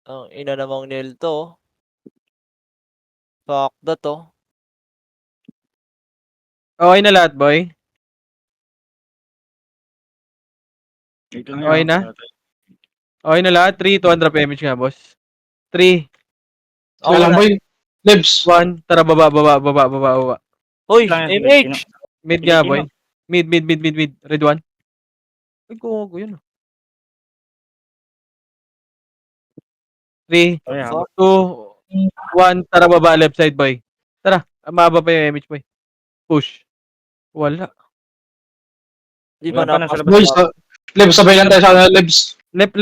Ang ina namang nail 'to, oh. Sakto 'to. Okay na lahat, boy? Wait lang Okay yan. na? Okay na lahat? 3, 200 PMH nga, boss. 3, Okay lang, na. boy. Lebs. 1. Tara, baba. Uy, Lang yan, MH! Mid nga, Pilipino. boy. Mid. Red 1. Ay, gogo yun. 3, Ay, Fuck. 2, 1. Tara, baba. Left side, boy. Tara. Mababa pa yung MH, boy. Push. Wala. Di ba Wala pa, nasa napasok labas. Boy, Lebs, sabay lang tayo sa Lebs. Left.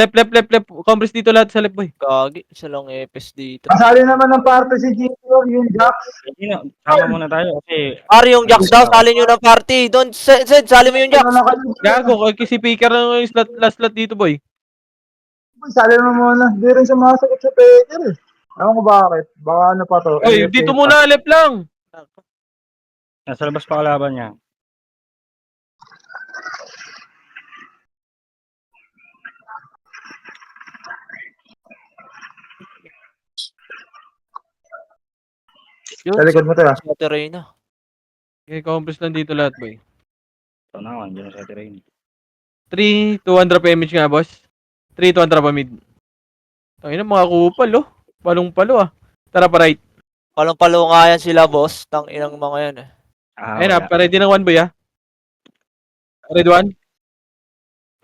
Compress dito lahat sa left, boy. Gagi, isa lang epes dito. Kasali naman ng parte si Gio, yung Jax. Hindi na, sama muna tayo kasi... Pare, yung Jax daw, sali nyo ng party. Don't, Sed, sali mo yung Jax. Ano na kayo? Gago, kasi picker na yung last slot dito, boy. Sali mo muna. Di rin sumasagot sa Peter eh. Ewan ko bakit. Baka ano pa to. Oy, dito muna, left lang. Nasa labas pa kalaban niya. Yun, Sa likod mo to, ah. Sa Terrena. Okay, compress lang dito lahat, boy. Ito na, andyan na sa terrain. 3, 200 PMH nga, boss. 3, 200 pa mid. Tangina, mga kupal, oh. Palong-palo, ah. Tara pa right. Palong-palo nga yan sila, boss. Tang inang mga yan eh. Ayun na, Wala. pa-ready ng 1, boy, ah. Red 1.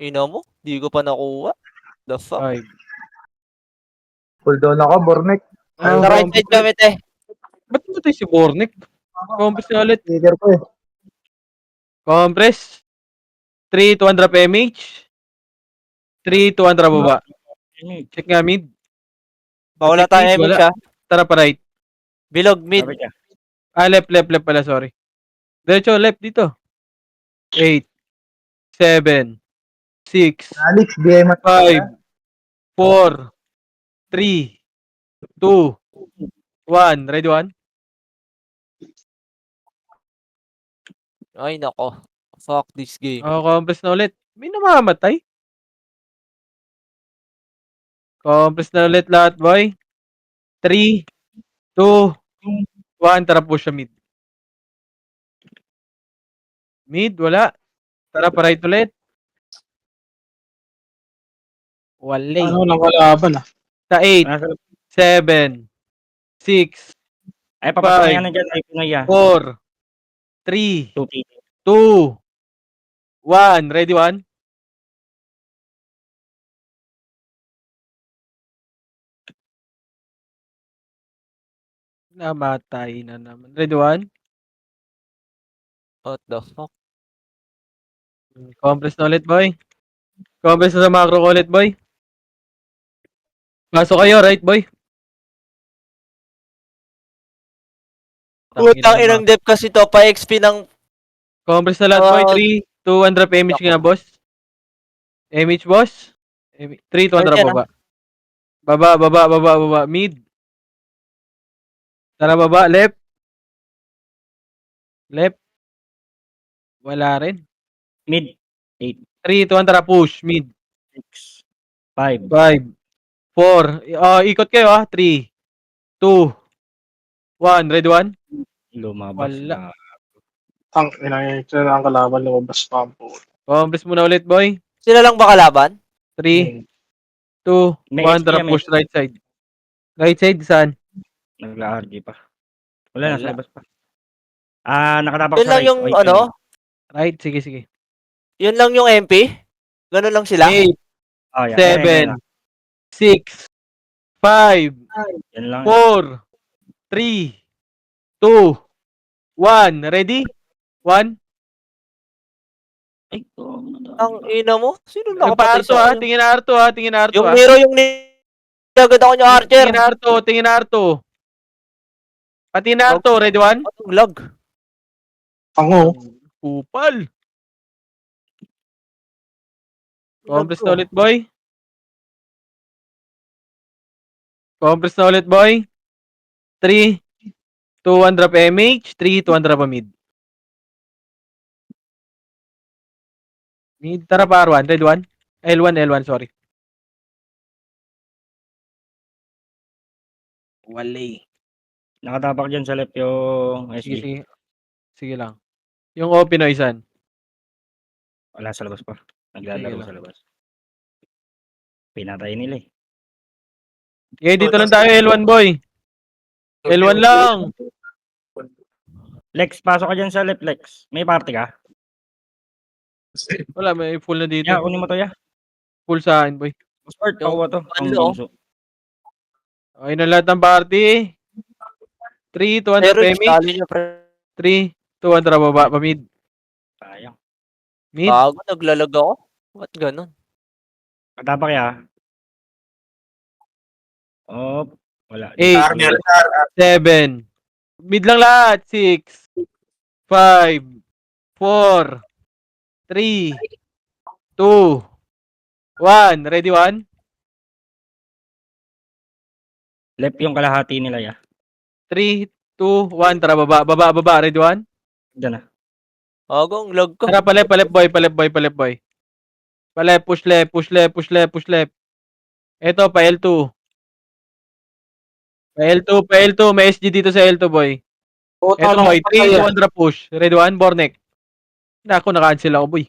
Ina mo? Di ko pa nakuha. The fuck? 5. Cool down ako, Bornek. Sa right side kami, te. Ba't mo tayo si Bornik? Compress na ulit. Sticker ko eh. Compress. 3, 200 PMH. 3, 200 baba. Check nga mid. Bawala tayo Mid, MH, wala. ah. Tara pa right. Bilog, mid. Sabi niya. Left pala, sorry. Diretso, left dito. 8, 7, 6, Alex, BM at 5, 4, 3, 2, 1. Ready 1? Ay, nako. Fuck this game. Compress na ulit. May namamatay. Compress na ulit lahat, boy. 3, 2, 1. Tara push sa mid. Mid, wala. Tara pa right ulit. Wala. Ano lang kalaban ah. Sa 8, Nasa labas. 7, 6, Ay, papatayan na dyan. Ay, pinaya. 4, 3, 2T. 2, 1. Ready 1? Namatay na naman. Ready 1? What the fuck? Compress na ulit, boy. Compress na sa macro ko ulit, boy. Pasok kayo, right, boy? Putang inang dep kasi to. Pa-XP ng... Compress na lahat, boy. 3, 200 PMH nga, boss. MH, boss. 3, 200 Pwede baba. Baba. Mid. Tara, baba. Left. Wala rin. Mid. 8, 3, 200 push. Mid. 6, 5. 5, 4. Ikot kayo, 3, 2, 1. Ready 1? Lumabas Wala. na. Ang inang ito na ang kalaban, lumabas pa ang po. Compress muna ulit, boy. Sila lang ba kalaban? 3, 2, May 1. Tara, SPM, push right side. Right side, saan? Nagla-RG pa. Wala, nasa Wala. labas pa. Nakatapak Yun sa lang right. yung Wait, ano? Right, sige. Yun lang yung MP? Ganun lang sila? 8, Oh, yeah. 7, 6, 5, Yan lang. 4, 3, 2, 1. Ready? 1. Ay, Ang ina mo? Sino Pa nakapatay Arto, sa akin? tingin na Arto. Yung Nero, yung agad ako yung Archer. Tingin na Arto. Pati na Arto, ready 1? Ang lag. Pango. Kupal. Compress na ulit, boy. Compress na ulit, boy. 3, 200 PMH, 3, 200 pa mid. Mid, tara pa R1, red 1. L1, sorry. Wale. Nakatapak dyan sa left yung Sige, SG. sige. Sige lang. Yung O Pinoysan. Wala sa labas pa. Sige Naglalaro lang. sa labas. Pinatay nila eh. Okay, dito lang tayo, L1 boy. L1 lang. Lex, pasok ka dyan sa left, Lex. May party ka? Wala, may full na dito. Yeah, kunin mo to, ya. Full sa akin, boy. Sport, Yung pakuha to. Ang ano, bunso. Okay na lahat ng party. 3, 200 Pero PMH. talo niya, pre. 3, 200 baba, pa mid. Sayang. Mid. Bago, naglalag ako. Ba't ganun? Katapak ya. Oh, wala. 8, 7. Mid lang lahat. 6, 5, 4, 3, 2, 1. Ready, 1? Left yung kalahati nila, ya. 3, 2, 1. Tara, baba, baba, baba. Ready, 1? Diyan na. Bago, ang lag ko. Tara, palep, palep, boy. Palep, boy, palep, boy. Palep, push left, push left, push left, push left. Ito, pa L2. Pa L2, pa L2. May SG dito sa L2, boy. Ito, boy. 3, 200 push. Ready, 1? Bornek. Naku, naka-cancel ako, boy.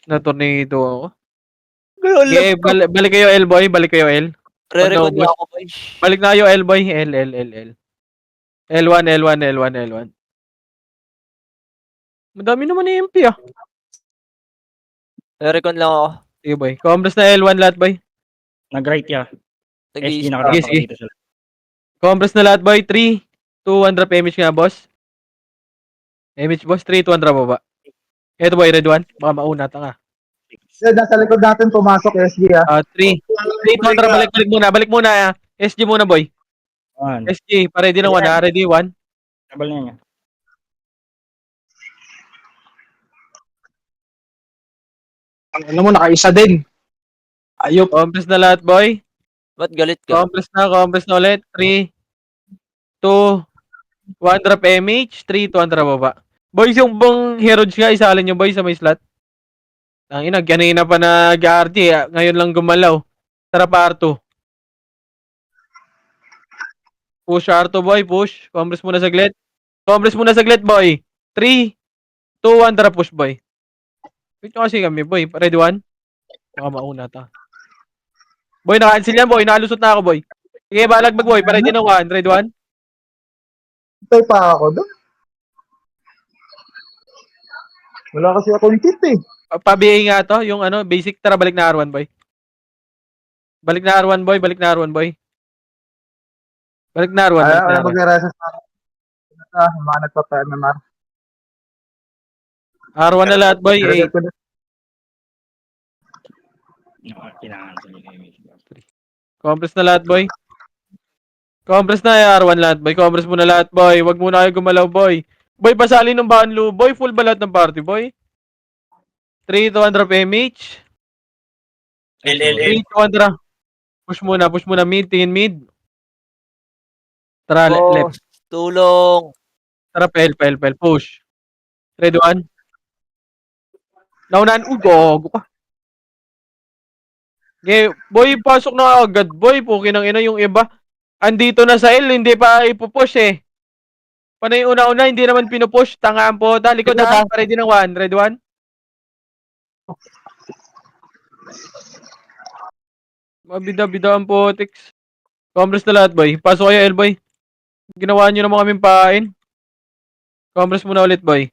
Na-tornado ako. Ang Okay, lag ko. balik kayo L, boy. Balik kayo L. Re-record niya ako, boy. Balik na kayo L, boy. L, L, L, L. L1, L1, L1, L1. Madami naman na MP, ah. Re-record lang ako. Sige, boy. Combres na L1 lahat, boy. Nag-right ya. SG Nag-iisip. nakatapak Sige. dito sa left. Combres na lahat, boy. 3, 200 PMH nga, boss. PMH, boss. 3, 200 baba. Ito, boy. Red 1. Baka mauna, tanga. Yan, nasa likod natin pumasok, SG ah. 3, 200. Balik muna. Balik muna, ah. SG muna, boy. One. SG. Pa-ready ng 1, ah. Ready, 1. Tabal na niya. Ang ano mo, nakaisa din. Ayop. Combres na lahat, boy. Ba't galit ka? Combres na ulit. 3, 2, 100 PMH. 3, 200 baba. Boys, yung bang Heroes nga, isalin nyo, boys, sa may slot. Ang ina, kanina pa nag-RT, ngayon lang gumalaw. Tara pa, R2. Push, R2, boy, push. Combres muna saglit. Combres muna saglit, boy. 3, 2, 1, tara push, boy. Wait nyo kasi kami, boy. Ready, 1? Baka mauna ta. Boy, naka-cancel yan, boy. Nakalusot na ako, boy. Sige, balagbag, boy. Pa-ready ng 1. Ready, 1? Hintay pa ako doon. Wala kasi akong tip eh. Pa-BA nga to, yung ano, basic. Tara, balik na R1, boy. Balik na R1, boy. Balik na R1, boy. Balik na R1, balik na Ay, R1. mag-reses na. Yung mga nagpa-MMR. R1 na lahat, boy. 8. Kinahansan niya yung Compress na lahat, boy. Compress na, R1 lahat, boy. Compress muna lahat, boy. Wag muna kayo gumalaw, boy. Boy, pasali ng banlo. Boy, full ba lahat ng party, boy? 3, 200 PMH. 3, 200. Push muna mid. Tingin mid. Tara, left. Tulong. Tara, pel. Push. Ready, 1. Naunahan. Gago ka. Okay, boy, pasok na agad, boy. Puki ng ina yung iba. Andito na sa L, hindi pa ipupush eh. Panay una-una, hindi naman pinupush. Tanga ang pota. Likod na, ready ng 1. Ready, 1. Mabida-bida ang potix. Compress na lahat, boy. Pasok kayo, L, boy. Ginawa nyo naman kaming pain. Compress muna ulit, boy.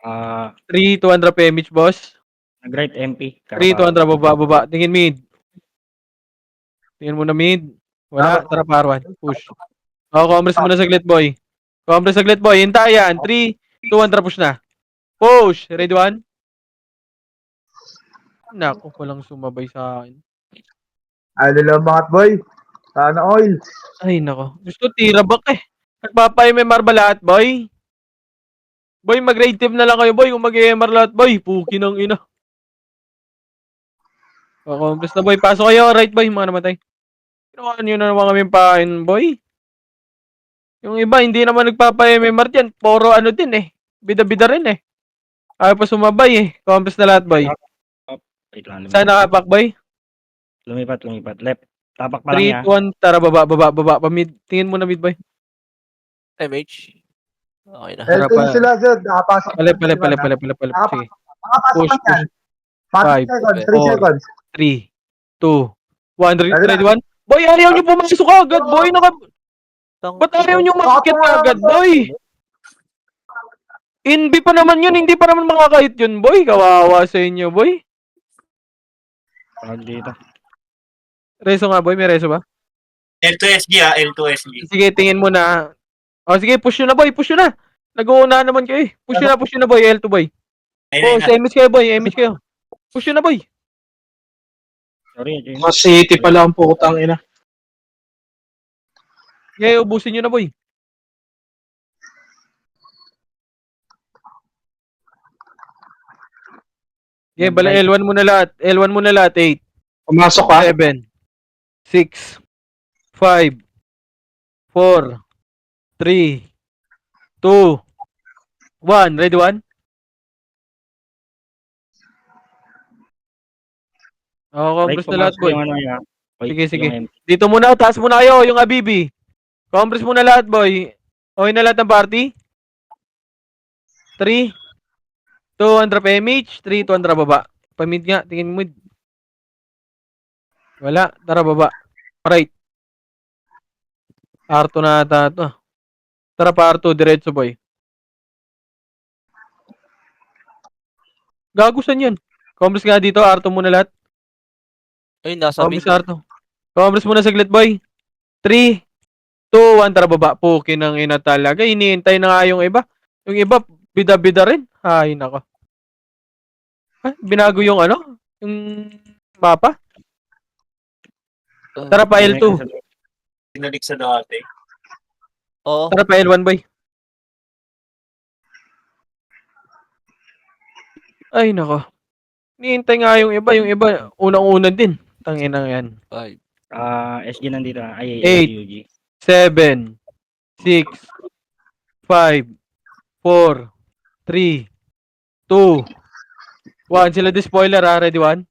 3, 200 PMH, boss. Nag-right MP. 3, 200, baba. Tingin mid. Tingin muna mid. Wala, tara parwan. Push. Compress muna saglit, boy. Compress saglit, boy. Hintayan. 3, 200, push na. Push. Ready, 1. Naku, walang sumabay sa akin. Ay, lalamangat boy. Sana oil. Ay, nako. Gusto tira back eh. Nagpapa-MMR ba lahat, boy? Boy, mag-grade team na lang kayo, boy. Kung mag-MMR lahat, boy. Puki ng ina. Compress na, boy. Pasok kayo. Right, boy. Mga namatay. Ginawa nyo na naman kami pain, boy. Yung iba, hindi naman nagpapa-MMR dyan. Puro ano din eh. Bida-bida rin eh. Ayaw pa sumabay eh. Compress na lahat, boy. Wait lang. Saan nakapak, boy? Lumipat. Left. Tapak pa lang 3, yan. 2, 1. Tara, baba. Pa mid. Tingin mo na mid, boy. MH. Okay na. Tara L2 na pa. sila, Jod. Nakapasok. Palip. na sila. Sige. Nakapasok Push. na yan. 5 5, seconds, 3 4. seconds. 3, 2, 1. Ready Ready, na. 1. Boy, ayaw nyo pumasok agad, boy. Ba't ayaw nyo makakit agad, boy? Hindi pa naman yun. Hindi pa naman makakahit yun, boy. Kawawa sa inyo, boy. Tawag dito. Reso nga, boy. May reso ba? L2SG L2SG. Sige, tingin mo na. O, sige, push nyo na, boy. Push nyo na. Nag-uuna naman kayo, eh. Push nyo na, boy. L2, boy. Oh, sa image kayo, boy. Image kayo. Push nyo na, boy. Sorry, James. Mas city pala ang putang ina. Okay, ubusin nyo na, boy. Okay, bala L1 mo na lahat. L1 mo na lahat. 8, Pumasok ka. 7, 6, 5, 4, 3, 2, 1. Ready, 1? Compress na lahat, boy. Yung ano yan. Sige. Yung Dito muna, taas muna kayo, yung Abibi. Compress muna lahat, boy. Okay na lahat ng party? 3, 2, 1 drop MH. 3, 2, 1 drop baba. Pamid nga, tingin mo mid. Wala, tara baba. Right. R2 na ata ito. Tara pa R2, diretso, boy. Gago saan yan? Compress nga dito, R2 muna lahat. Ay, nasa mid. Compress R2. Compress muna saglit, boy. 3, 2, 1, tara baba. Pukin ng ina talaga. Iniintay na nga yung iba. Yung iba, bida-bida rin. Ay, nako. Ah, binago yung ano? Yung mapa? Tara pa L2. Pinalik sa dati. Oo. Tara pa L1, boy. Ay, nako. Iniintay nga yung iba. Yung iba, unang-una din. Tanginang yan. 5. SG nandito. Ay, 8. UG. 7, 6, 5, 4, 3, 2, 1. Sila di spoiler, ha? Ready, 1?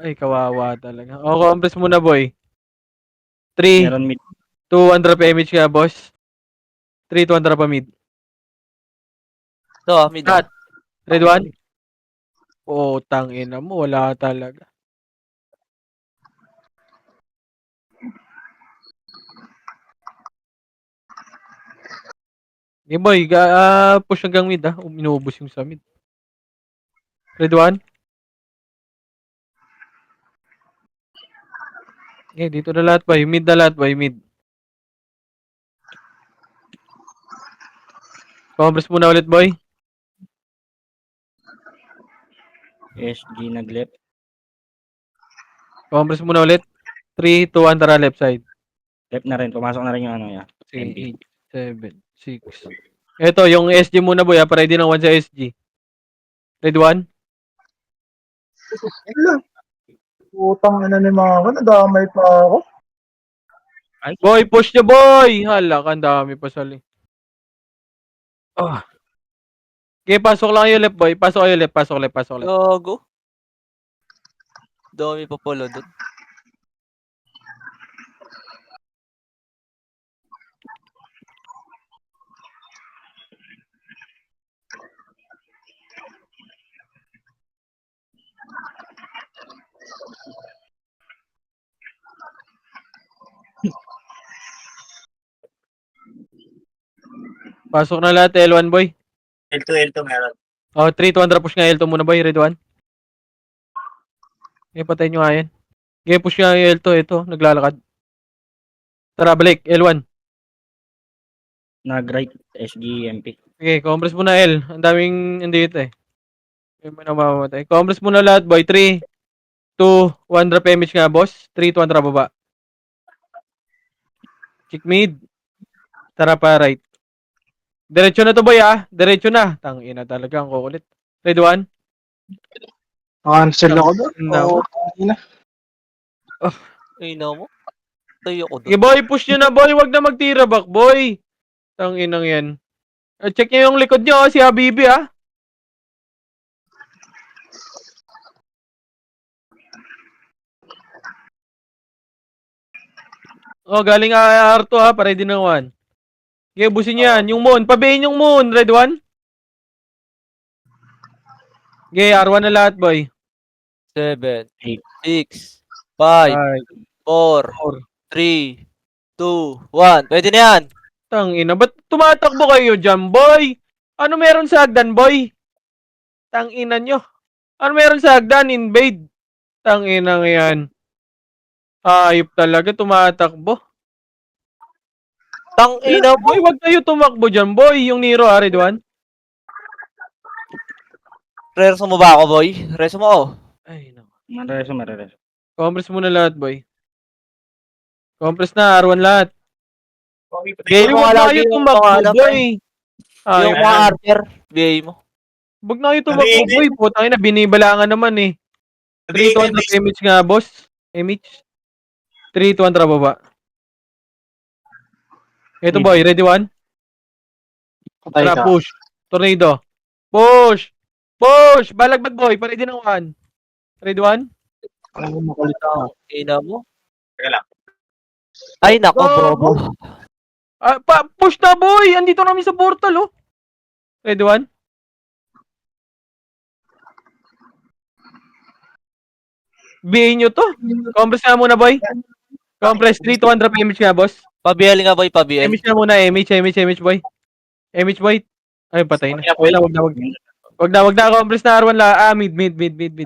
Ay, kawawa talaga. O, compress muna, boy. 3, Meron mid. 2, 1 drop image ka, boss. 3, 2, 1 drop mid. So, mid. Cut. Ready, 1? Oh, tangina mo. Wala talaga. Okay, boy. Push hanggang mid, ha? Inuubos yung sa mid. Ready, 1? Okay, dito na lahat, boy. Mid na lahat, boy. Mid. Compress muna ulit, boy. SG nag-left. Compress muna ulit. 3, 2, 1, tara left side. Left na rin. Pumasok na rin yung ano yan. MP. 8, 7, 6. Ito, yung SG muna, boy. Ready ng 1 sa SG. Ready, 1? Putang ina ni Mama, nadamay pa ako. Boy, push nyo, boy! Hala, ang dami pa sali. Oh. Okay, pasok lang kayo left, boy. Pasok kayo left, pasok left. Gago. Dami pa pala doon. Pasok na lahat, L1, boy. L2 meron. Oh, 3, 2, 1, push nga L2 muna, boy. Ready, 1? Okay, patayin nyo nga yan. Okay, push nga yung L2. Ito, naglalakad. Tara, balik. L1. Nag-right. SG MP. Okay, compress muna L. Ang daming andito eh. May mga mamamatay. Compress muna lahat, boy. 3, 2, 1 drop image nga, boss. 3, 2, 1 drop baba. Kick mid. Tara pa right. Diretso na to, boy, ah. Diretso na. Tangina talaga, ang kukulit. Ready, 1? Cancel ako doon. Nako. ina. Ay, mo. Tayo ko Okay, doon. boy, push nyo na, boy. Wag na magtira back, boy. Tanginang yan. Check nyo yung likod nyo, si Habibi, ah. Oh, galing R2 ha, para din ng 1. Okay, busin nyo yan. Yung moon, pabayin yung moon. Red 1. Okay, R1 na lahat, boy. 7, Eight. 6, 5, 4, 3, 2, 1. Pwede na yan. Tangina, ba't tumatakbo kayo dyan, boy? Ano meron sa hagdan, boy? Tangina nyo. Ano meron sa hagdan? Invade. Tangina nga yan. Ayop talaga, tumatakbo. Tangina mo. Boy, wag kayo tumakbo dyan, boy. Yung Nero, Red 1. Reso mo ba ako, boy? Reso mo ako. Ay, no. Marereso. Compress muna lahat, boy. Compress na, R1 lahat. Okay, patay Boy, Yung wag mga na lagi kayo yung tumakbo, mga anak, boy. Ay, Yung mga archer, BA mo. wag na kayo tumakbo, Sabi- boy. Putang ina, binibalangan naman eh. 3 to 1 image nga, boss. Image. 3 to 1 baba. Ito, boy. Ready 1? Patay Tara, ka. push. Tornado. Push! Push! Balagbag, boy. Ready ng 1. Ready 1? Alam mo, makulit ka. Ina mo. Teka lang. Ay, nako, Go, bobo. Push na, boy! Andito namin sa portal, oh. Ready 1? BA nyo to. Compress nga muna, boy. Compress. 3 to 1 drop image nga, boss. Pa-BL nga, boy, pa-BL. Image nga muna. Image, boy. Image, boy. Ay, patay na. Okay, Wag na. Wag na. Compress na R1 la. Ah, mid. Tara.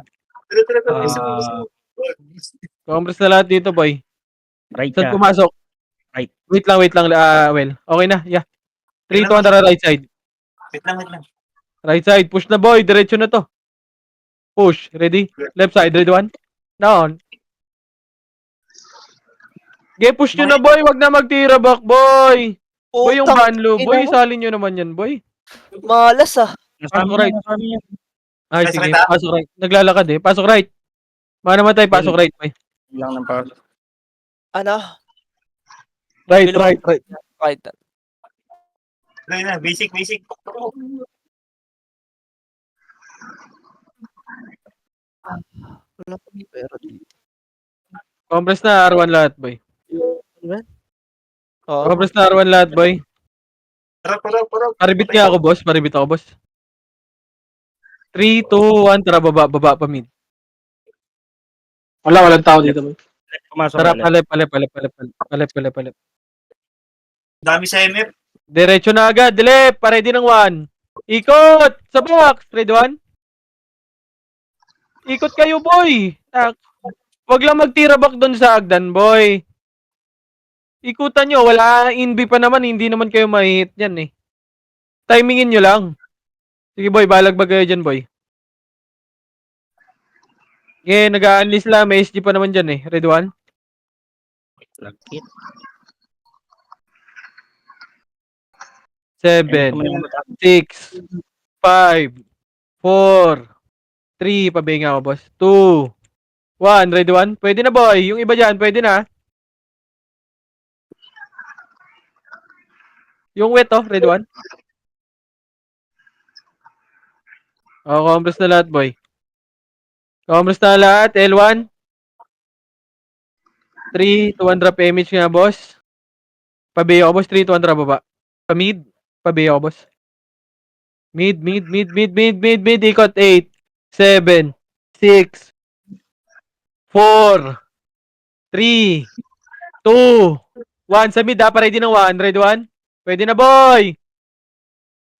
Compress na lahat dito, boy. Right Saan ka. pumasok? Right. Wait lang. Well. Okay na. Yeah. 3 to 1 right side. Wait lang. Right side. Push na, boy. Diretso na to. Push. Ready? Left side. Ready 1? Down. Okay, push nyo na, boy. Wag na magtira back, boy. Boy, yung banlo. Boy, isalin nyo naman yan, boy. Malas, ah. Pasok right. Nasami yan. Ay, Pasok sige. right, ah? Pasok right. Naglalakad eh. Pasok right. Mana matay. Pasok right, boy. Lang ng power. Ano? Right. Right. Tuloy na. Basic. Wala pa yung pera dito. Compress na R1 lahat, boy. Oo. Compress na R1 lahat, boy. Tara. Paribit nga ako, boss. 3, 2, 1. Tara, baba pa mid. Walang tao dito. Boy. Pumasok Tara, ulit. palip. Dami sa MF. Diretso na agad. Dilip. Ready ng 1. Ikot. Sa box. Ready 1? Ikot kayo, boy. Wag lang magtira back doon sa Agdan, boy. Ikutan nyo. Wala inbi pa naman. Hindi naman kayo mahihit yan eh. Timingin nyo lang. Sige, boy. Balagbag kayo dyan, boy. Okay, nag-a-unleash lang. May SG pa naman dyan eh. Ready 1? Lakit. 7, 6, 5, 4, 3, pabinga ako, boss. 2, 1, ready 1? Pwede na, boy. Yung iba dyan, pwede na. Yung wet, oh. Ready 1? Oh, compress na lahat, boy. Compress na lahat. L1. 3 to 1 drop image nga, boss. Pabiyo ako, boss. 3 to 1 drop baba. Pa-mid. Pabiyo ako, boss. Mid. Ikot. 8, 7, 6, 4, 3, 2, 1. Sa mid, ha? Ready ng 1. Ready 1? Pwede na, boy.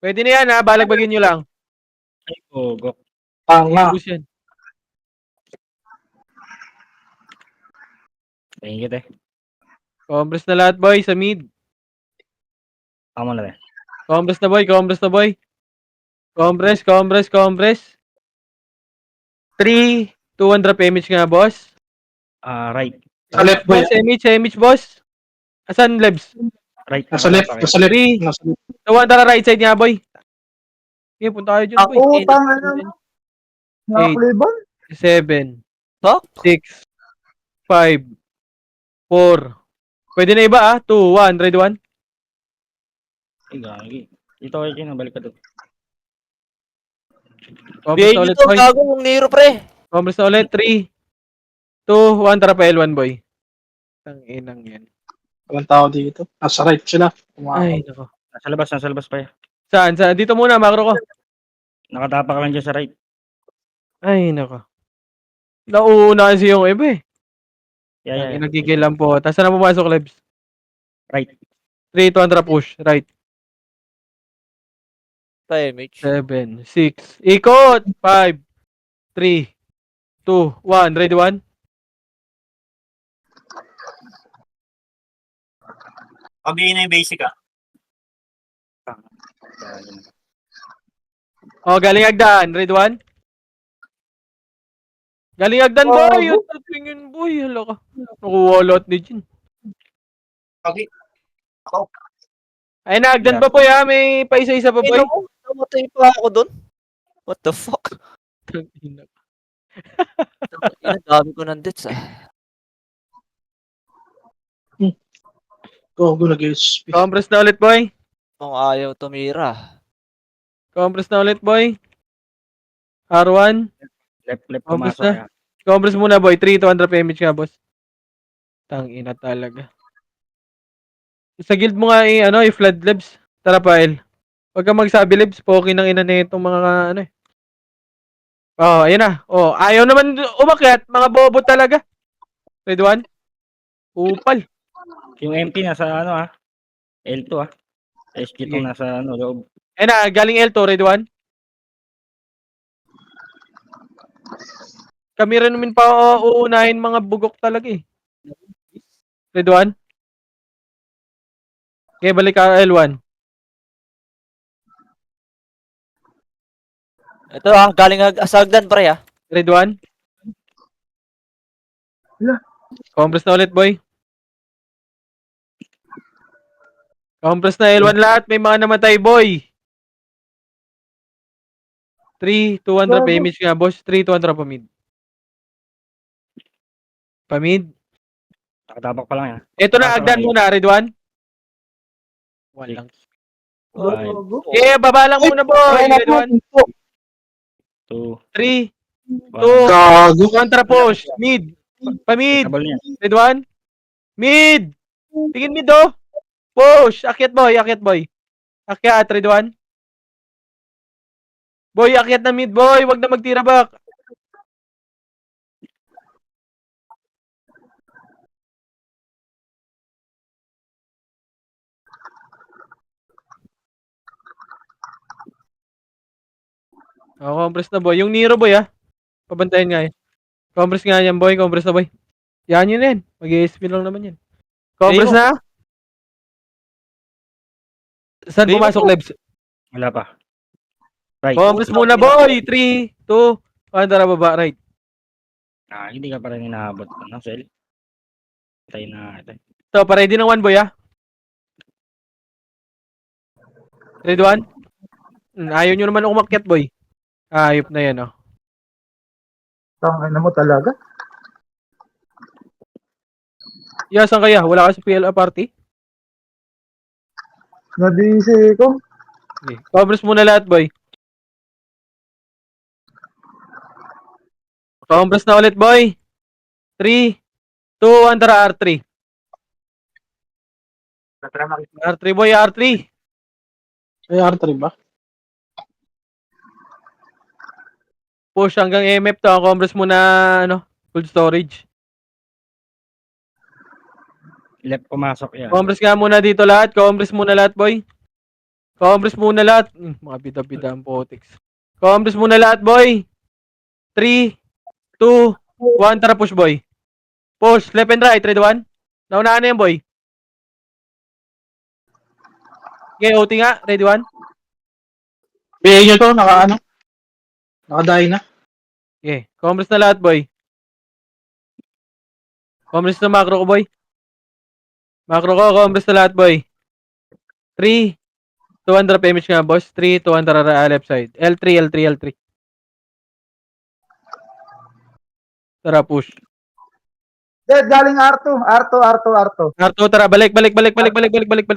Pwede na yan, ha? Balagbagin nyo lang. Ay, go. Tanga. Ibus yan. Thank you, te. Compress na lahat, boy. Sa mid. Tama na, te. Compress na, boy. Compress. 3, 2, 1 drop image nga, boss. Right. Sa left, boy. Boss, image, boss. Asan, Lebs? Right. Nasa left. 3, 2, 1, tara right side nga, boy. Okay, punta kayo dyan, boy. Ako, tanga na. Nakakliban. 7, Fuck? 6, 5, 4. Pwede na iba, 2, 1. Ready 1? Ay, gagi. Dito kayo, Gino. Balik ka doon. Compress BA na ulit, nito, boy. gago yung Nero, pre. Compress na ulit. 3, 2, 1. Tara pa L1, boy. Tanginang yan. Walang tao dito. Nasa right sila. Ay, nako. Nasa labas pa yan. Saan? Dito muna, macro ko. Nakatapak lang dyan sa right. Ay, nako. Nauuna kasi yung iba eh. Yeah. Nagigilan po. Tapos na pumasok, Lebs? Right. 3, 200 push. Right. Image. 7, 6. Ikot! 5, 3, 2, 1. Ready, 1? Pag-iin na yung basic ah. Oh, galing Agdan. Ready, 1? Galing Agdan, boy! Yung tingin, boy. Hala ka. Nakuha lot ni Jin. Okay. Ay na, Agdan pa po ya. May paisa-isa pa, boy. Namatay pa ako doon. What the fuck? Ina, dami ko ng deaths ah. Go nag-SP. Compress na ulit, boy. Kung ayaw tumira. Compress na ulit, boy. R1. Left Compress pumasok na. yan. Compress muna, boy. 3, 200 PMH nga, boss. Tangina talaga. Sa guild mo nga i-flood, Lebs. Tara, Pael. Huwag kang magsabi, Lebs. Poki ng ina na itong mga ano eh. Oh, ayun na. Oh, ayaw naman umakyat. Mga bobo talaga. Ready, 1? Upal. Yung empty nasa L2 SG Sige. tong nasa loob. Ayun na, galing L2. Ready, 1? Kami rin naman pa uunahin mga bugok talaga eh. Ready, 1? Okay, balik ka L1. Ito galing sa Agdan pre ah. Ready, 1? Compress na ulit, boy. Compress na L1 lahat. May mga namatay, boy. 3, 200 PMH nga, boss. 3, 200 pamid. Pamid. Nakatapak pa lang yan. Ito na, Agdan muna. Ready, 1? Walang. Okay, baba lang muna, boy. Ready, 1? 2. 3, 2, Gago. kontra push. Mid. Pamid. Double niya. Ready, 1? Mid. Tingin mid, oh. Push. Akyat, boy. Akyat, boy. Akyat. Ready, 1? Boy, akyat na mid, boy. Wag na magtira back. Oh, compress na, boy. Yung Nero, boy, ah. Pabantayan nga, eh. Compress nga yan, boy. Compress na, boy. Yan yun, yan. Mag-ESP lang naman yan. Compress Hey, na. Saan Hey, pumasok, mo. Lebs? Wala pa. Right. Compress muna, boy. 3, 2, tara baba, right. Hindi ka pa rin inaabot. Sel? Tayo na. So, pa-ready ng 1, boy, ah. Ready, 1? Ayaw nyo naman umakyat, boy. Ayop na yan, oh. Tangina mo talaga. Saan kaya? Wala ka sa PLA party? Nabisi ko. Okay. Compress muna lahat, boy. Compress na ulit, boy. 3, 2, 1, tara, R3. R3, boy, R3. Ay, R3 ba? Push hanggang MF to. Compress muna, cold storage. Left pumasok yan. Compress nga muna dito lahat. Compress muna lahat, boy. Compress muna lahat. Mga bida-bida ang potics. Compress muna lahat, boy. 3, 2, 1, tara, push, boy. Push, left and right. Ready, 1? Naunahan na yan, boy. Okay, OT nga. Ready, 1? PA nyo to, nakadahi na. Okay, compress na lahat, boy. Compress na macro ko, boy. Macro ko, compress na lahat, boy. 3, 200 PMH nga, boss. 3, 200 left side. L3, L3, L3. Tara, push. Dead, galing R2. R2, tara, balik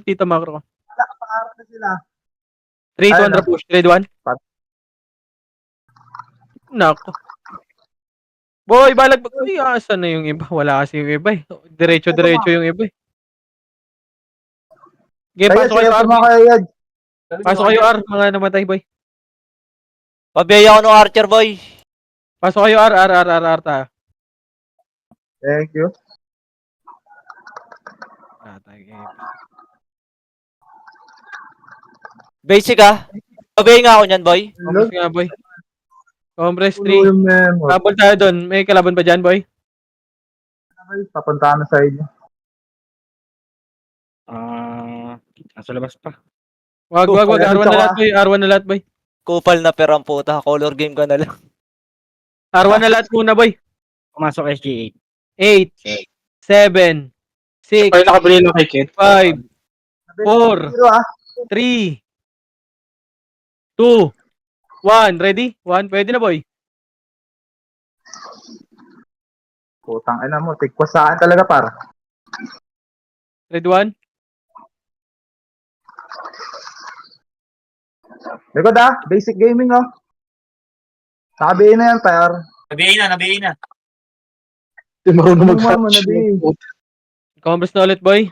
dito, macro ko. R2 sila. 3, Ayun 200 push. Ready, 1? Nako. Boy, balag. Ay, asan na yung iba? Wala kasi yung iba eh. Diretso yung iba eh. Game, Kaya pasok kayo siya R. mga kaya. Pasok kayo R, mga namatay, boy. Pabiyaya ako ng Archer, boy. Pasok kayo R tayo. Thank you. Basic ah. Pabiyaya nga ako niyan, boy. Compress nga, boy. Compress Pulo 3. yung memo. Habol tayo doon. May kalaban pa dyan, boy? Papunta na sa inyo. Nasa labas pa. Wag. Kaya R1 na lahat, boy. R1 na lahat, boy. Kupal na perang puta. Color game ka na lang. R1 na lahat muna, boy. Pumasok SG8. 8, 7, 6, Ay, nakabili lang kay Kit. 5, 4, Zero, 3, 2, 1. Ready? 1. Pwede na, boy. Putang ina mo. Tikwas sa akin talaga, par. Ready, 1. Likod basic gaming Nakabihin na yan, par. Nabiyain na. Hindi marunong Ano mag-hatch. mo, nabi? Compress na ulit, boy.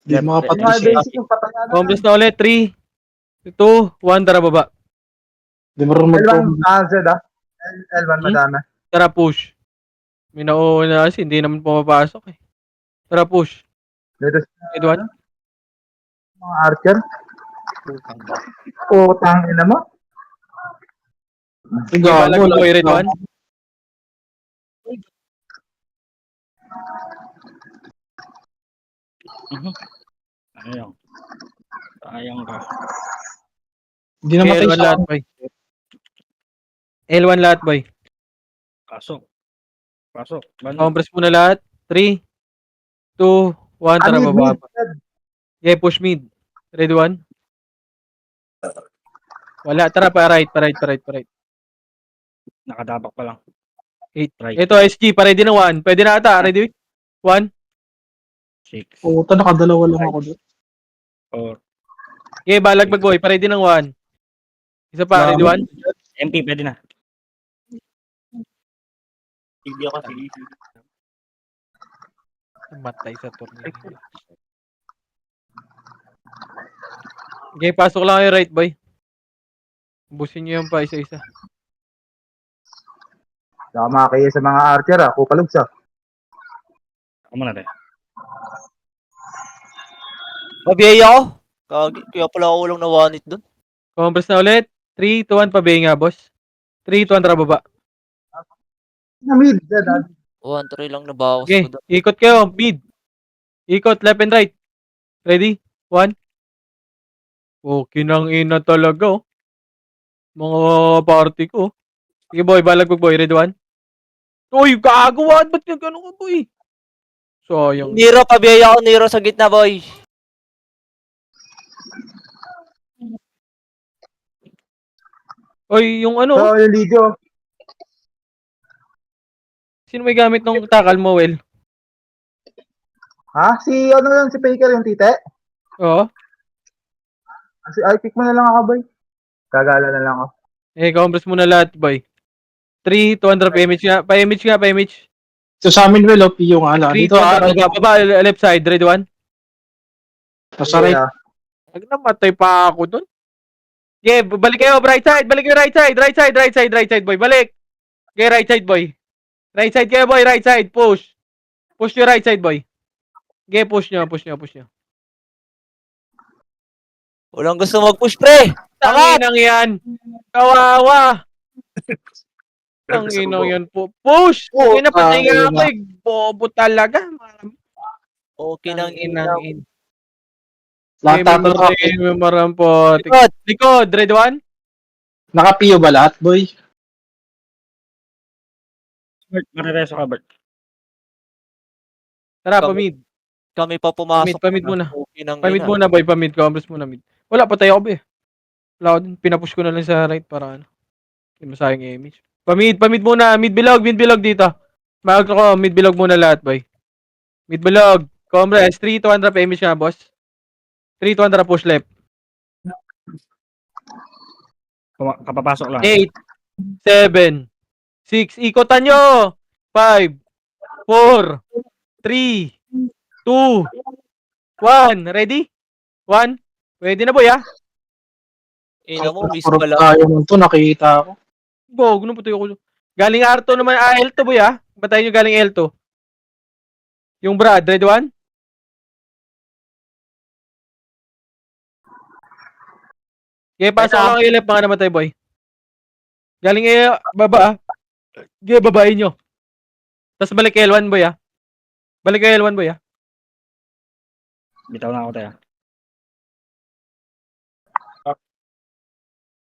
Hindi Yung mga makapatris. basic yung patay na. Compress na ulit. 3, 2, 1. Tara, baba. Hindi marunong L1, mag-combo. Z L1 madami. Tara, push. May nauuna kasi hindi naman pumapasok eh. Tara, push. Dito Ready, 1. mga archer. Putang ina mo. Sige, balag mo, boy. Ready, 1. Sayang ka. Hindi namatay L1 siya. lahat, boy. L1 lahat, boy. Pasok. Bano? Compress muna lahat. 3, 2, 1. Tara, Mid, baba. mid. Okay, push mid. Ready, 1. Wala. Tara, pa right. Nakadapak pa lang. 8. Right. Ito, SG. Pa-ready na 1. Pwede na ata. Ready? 1. 6. Puta, nakadalawa lang ako doon. 4. Okay, balagbag, boy. Pa-ready ng 1. Isa pa. Ready, 1. MP, pwede na. Hindi ako sige. Matay sa torneo. Okay, pasok lang kayo right, boy. Ubusin nyo yung pa isa-isa. Tama kayo sa mga archer Kupalugsa. Ako muna rin. Pabiyaya ako. Kaya pala ako walang nawanit doon. Compress na ulit. 3, 2, 1. Pabay nga, boss. 3, 2, 1. Tara, baba. Na mid, Z 1-3 lang nabawas Okay, ko doon. ikot kayo. Mid. Ikot, left and right. Ready? 1. Okay nang ina talaga, mga party ko. Sige, boy. Balagbag, boy. Ready, 1. Uy, gagawa. Ba't yung gano'n ka, boy? Sayang. Nero, pabiyaya ako. Nero sa gitna, boy. Uy, yung ano? So, yung video. Sino may gamit ng takal mo, Well? Si ano yun, si Faker yung tite? Oo. Ay, pick mo na lang ako, boy. Gagala na lang ako. Compress mo na lahat, boy. 3, 200 pa-image nga. Pa-image. So sa amin, well, OP yung 3, dito, 200. Baba, left side. Ready, 1. sa right. Pag namatay pa ako dun. Okay, balik kayo, right side. Balik kayo, right side, boy. Balik. Okay, right side, boy. Right side kayo, boy. Right side. Push. Push nyo right side, boy. Okay, push nyo. Walang gusto mag-push, pre. Tanginang yan. Kawawa. Tanginang yan po. Push. Kaya napatay nga ako eh. Bobo talaga. Okay nang Tanginang in. Lahat tato May marampo. Likod. Ready, 1. Naka-PO ba lahat, boy? Bert, marireso ka, Bert. Tara, pamid. Kami pa pumasok. Pamid muna. Okay nang Pamid ina. muna, boy. Pamid. Compress muna, mid. Wala, patay ako, ba eh. Wala ako din. Pinapush ko na lang sa right para ano. Hindi masayang image. Pamid muna. Mid bilog dito. Mag ko, mid bilog muna lahat, boy. Mid bilog. Compress. 3, 200 image nga, boss. 3, 200 push left. Kapapasok lang. 8, 7, 6. Ikotan nyo. 5, 4, 3, 2, 1. Ready? 1. Pwede na boy ah. Ina mo, miss Puro pala. tayo nun to, nakita ako. Gog, no putoy ako. Galing R2 naman, L2 boy ah. Batayin nyo galing L2. Yung Brad, red 1. Okay, pasok Ito. lang kayo left mga namatay boy. Galing baba ah. Okay, babayin nyo. Tapos balik kay L1 boy ah. Balik kay L1 boy ah. Bitaw na ako tayo.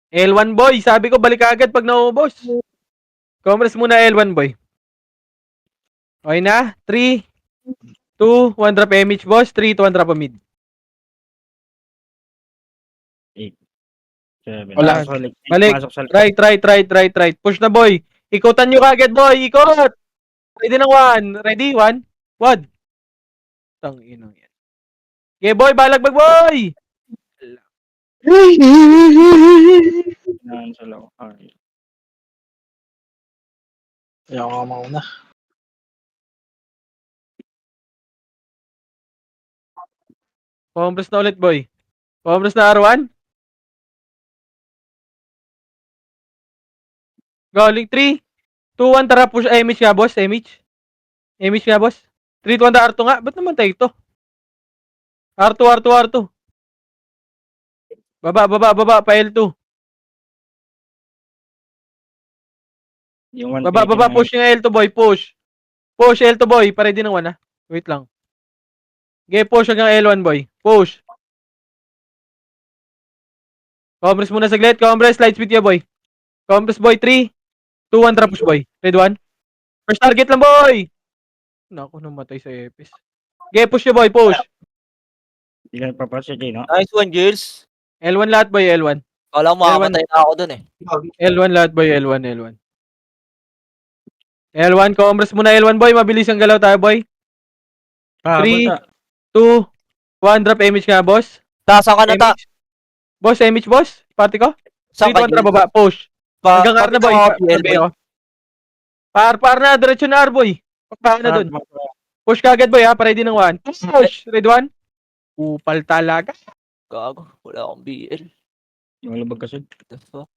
L1 boy, sabi ko balik ka agad pag naubos. Compress muna L1 boy. Okay na? 3, 2, 1 drop MH boss. 3, 2, 1 drop mid. 7. Wala. Balik. Right. Push na boy. Ikutan nyo kagad boy. Ikot. Ready ng 1. Ready? 1. Wad. Tanginang yan. Okay boy, balagbag boy. Cancel ako. Okay. Ayaw ka mauna. Compress na ulit boy. Compress na R1. Galing 3, 2, 1. Tara push. MH nga boss. MH nga boss. 3, 2, 1. R2 nga. Ba't naman tayo ito? R2. Baba. Pa L2. Yung 1 Baba. Push yung L2 boy. Push L2 boy. Pare din ng 1 ah. Wait lang. Okay, push hanggang L1 boy. Push. Compress muna saglit. Compress. Light speed ya boy. Compress boy. 3, 2, 1. Tara push boy. Red 1. First target lang boy. Naku, namatay sa Epis. Okay, push niya boy. Push. Hindi ka nagpapasya, Jay, no? Nice one, Jules. L1 lahat boy. L1. Kala mo makamatay na ako dun eh. L1 lahat boy. L1. L1. Compress muna L1 boy. Mabilis ang galaw tayo boy. 3, 2, 1. Drop image nga boss. Saan ka na ta? Boss, image boss. Party ko. 3, Saan 2, 1. Tara baba. Push. Hanggang R na boy. Tabi ako. Par na. Diretso na R boy. Pagpaka na dun. Push ka agad boy ha. Para din ng 1. Push. Red 1. Upal talaga. Gago, wala akong BL. Yung lubag kasi. What the fuck?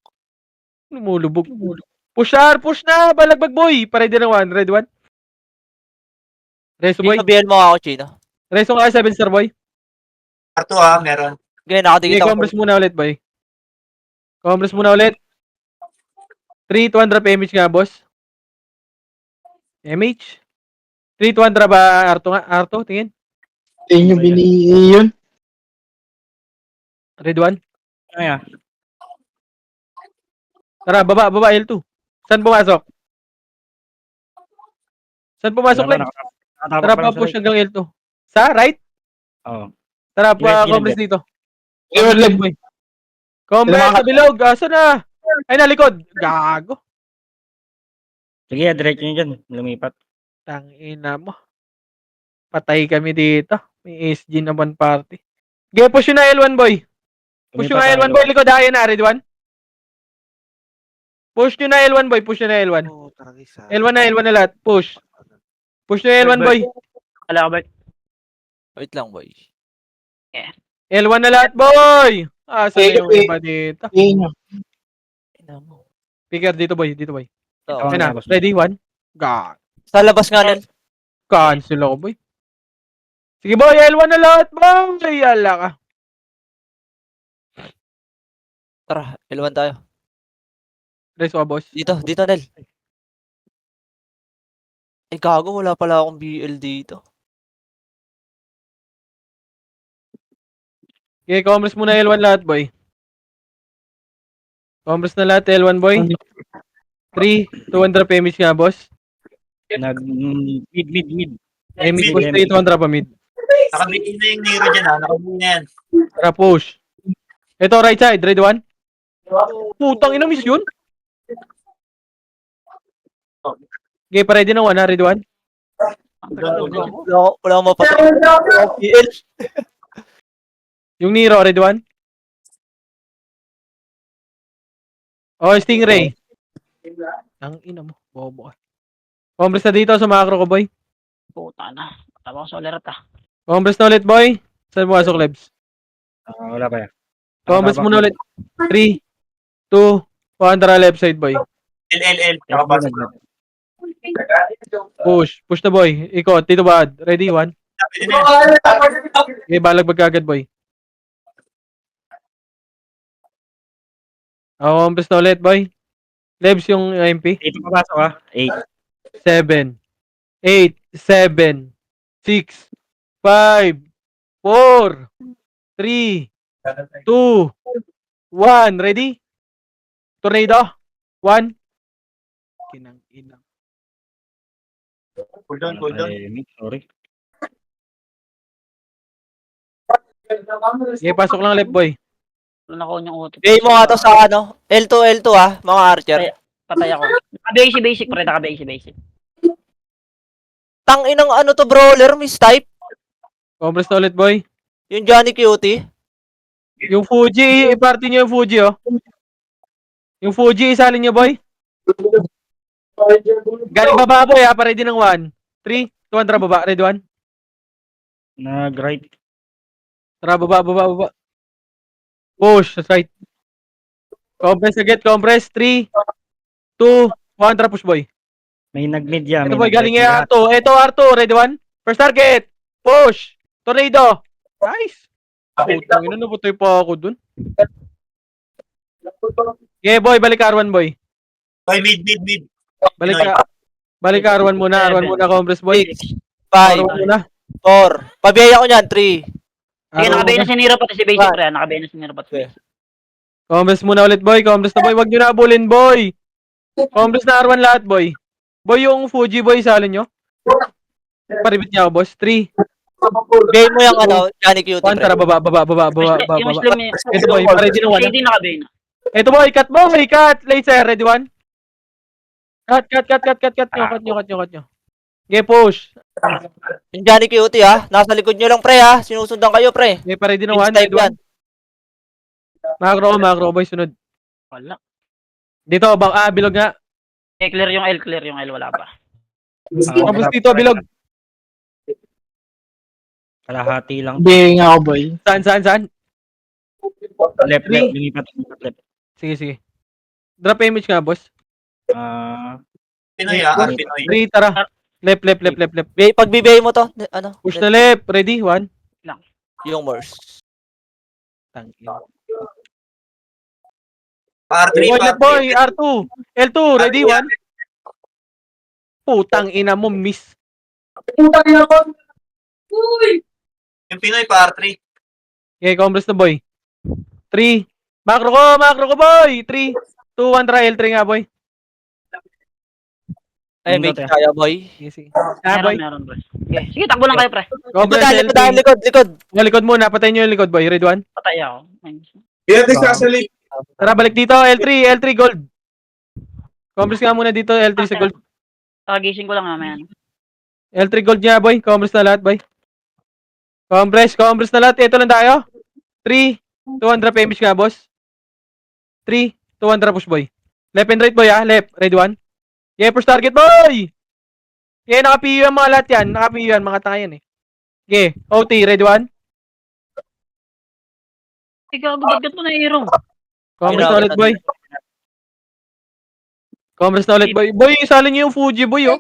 Lumulubog. Push na. Balagbag boy. Para din ng 1. Red 1. Reso boy. Chino, BL mo ako, Chino. Reso ka 7 star boy. Arto meron. Okay, nakadikit ako. Compress muna ulit boy. Compress muna ulit. 3, 2, 1 drop MH nga boss. MH. 3, 2, 1 drop R2 nga. R2, tingin. Hindi nyo binigay yun. Red 1. Ano yan? Tara, baba L2. Saan pumasok? Lens? Tara pa push hanggang L2. Sa right? Oo. Tara pa Left, compress dito. Yun, left. boy. Compress sa bilog. Asa na? Ay, nalikod. Gago. Sige, diretso nyo dyan. Lumipat. Tangina mo. Patay kami dito. May SG naman party. Okay, push yun na L1 boy. Push yung L1 boy. Likod ayan na, Red 1. Push nyo na L1 boy. Push nyo na L1. L1 na lahat. Push. Push nyo L1 boy. Wala ka ba? Wait lang, boy. L1 na lahat boy. Asa na yung iba dito? Hindi nyo. Ina mo. Picker dito boy. Oh. Ayun na. Ready? 1. God. Sa labas nga nun. Cancel ako boy. Sige boy. L1 na lahat boy. Yala ka. Tara, L1 tayo. Reso ka boss. Dito, Nel. Gago, wala pala akong BL dito. Okay, compress muna L1 lahat boy. Compress na lahat L1 boy. 3, 2, 1 drop image nga boss. Mid. Image boss 3, 2, 1 drop mid. Nakabigin na yung Nero dyan Nakabigin na yan. Tara push. Ito right side. Red 1. Putang ina miss yun. Okay, pare din ng 1 ha. Red 1. Wala akong mapatay. BL. Yung Nero, Red 1. Oh, Stingray. Ang ina mo. Bobo ka. Compress na dito sa macro ko, boy. Puta na. Tama ko sa ulit ah. Compress na ulit, boy. Saan mo asok, Lebs? Wala pa yan. Compress muna ulit. 3, 2, 1, tara left side, boy. L. Nakapasok na. Push na, boy. Ikot, dito bad. Ready, 1. Pwede na yan. Okay, balagbag kagad, boy. Compress na ulit, boy. Lebs yung MP. Dito papasok ha. 8. 7, 8, 7, 6, 5, 4, 3, 2, 1. Ready? Tornado. 1. Kinang inang. Cool down. Sorry. Okay, pasok lang left, boy. Wala ko yung auto. Bigay mo nga to sa ano, L2 mga archer. Patay ako. Naka-basic pre, naka-basic. Tang inang ano to brawler, mistype. Compress na ulit, boy. Yung Johnny Cutie. Yung Fuji, i-party nyo yung Fuji, oh. Yung Fuji, isalin nyo, boy. Galing baba, boy, ha. Pa-ready ng 1. 3, 2, 1, tara baba. Ready, 1. Nag-right. Tara, baba. Push, that's right. Compress agad, compress. 3, 2, 1, tara push, boy. May nag-mid yan. Ito, boy, galing yung R2. Ito, R2, ready, 1. First target. Push. Tornado. Nice. Putang ina, naputay pa ako dun. Okay, boy, balik ka R1, boy. Boy, mid. Balik ka R1 muna, compress, boy. 5, R1 muna. 4. Pabiyaya ko niyan, 3. Sige, nakabay na si Nero pati si basic pre. Nakabay na si Nero pati si basic. Compress muna ulit, boy. Compress na, boy. Wag nyo na abulin, boy. Compress na R1 lahat, boy. Boy, yung Fuji, boy, salin nyo. Paribit niya ako, boss. 3, Bigay mo yung ano, Johnny Cutie. 1, tara, baba. Yung Slim niya. Ito, boy, ready na 1. Shady nakabay na. Ito, boy, cut, boy, cut. Laser, ready, 1. Cut nyo. Okay, push. Yung Johnny Cutie nasa likod nyo lang pre sinusundan kayo pre. Okay, pa-ready na 1, Mistype ready, yan. 1. Macro, boy, sunod. Wala. Dito, bilog nga. Clear yung L wala pa. Tapos dito, bilog. Kalahati lang. Bing ako, boy. Saan? Left. Three. Lumipat. Left. Sige. Drop image nga, boss. Pinoy Pinoy. 3, tara. Left. Pagbibigay mo to, ano? Push na left. Ready? 1. Yung Morse. R3, Boy, R2. L2, ready? 1. Putang ina mo, miss. Yung Pinoy pa R3. Okay, compress na, boy. 3. Macro ko, boy. 3, 2, 1, try L3 nga, boy. Ay, may kaya boy. Sige. Boy. Meron boy. Okay. Sige, takbo lang kayo pre. Compress L3. Likod. Likod muna. Patayin nyo yung likod, boy. Ready, 1. Patay ako. Tara, balik dito. L3 gold. Compress nga muna dito. L3 sa gold. Kagising ko lang mamaya. L3 gold niya, boy. Compress na lahat, boy. Compress na lahat. Ito lang tayo. 3, 2, 1, drop image nga, boss. 3, 2, 1, drop push, boy. Left and right, boy, Left. Ready, 1. Yeah, push target, boy! Yeah, naka-PU yung mga lahat yan. Naka-PU yan, mga tanga yan, eh. Okay, OT. Ready, 1. Ikaw, bagat mo na i-room. Compress na ulit, boy. Boy, isalin niyo yung Fuji, boy, oh.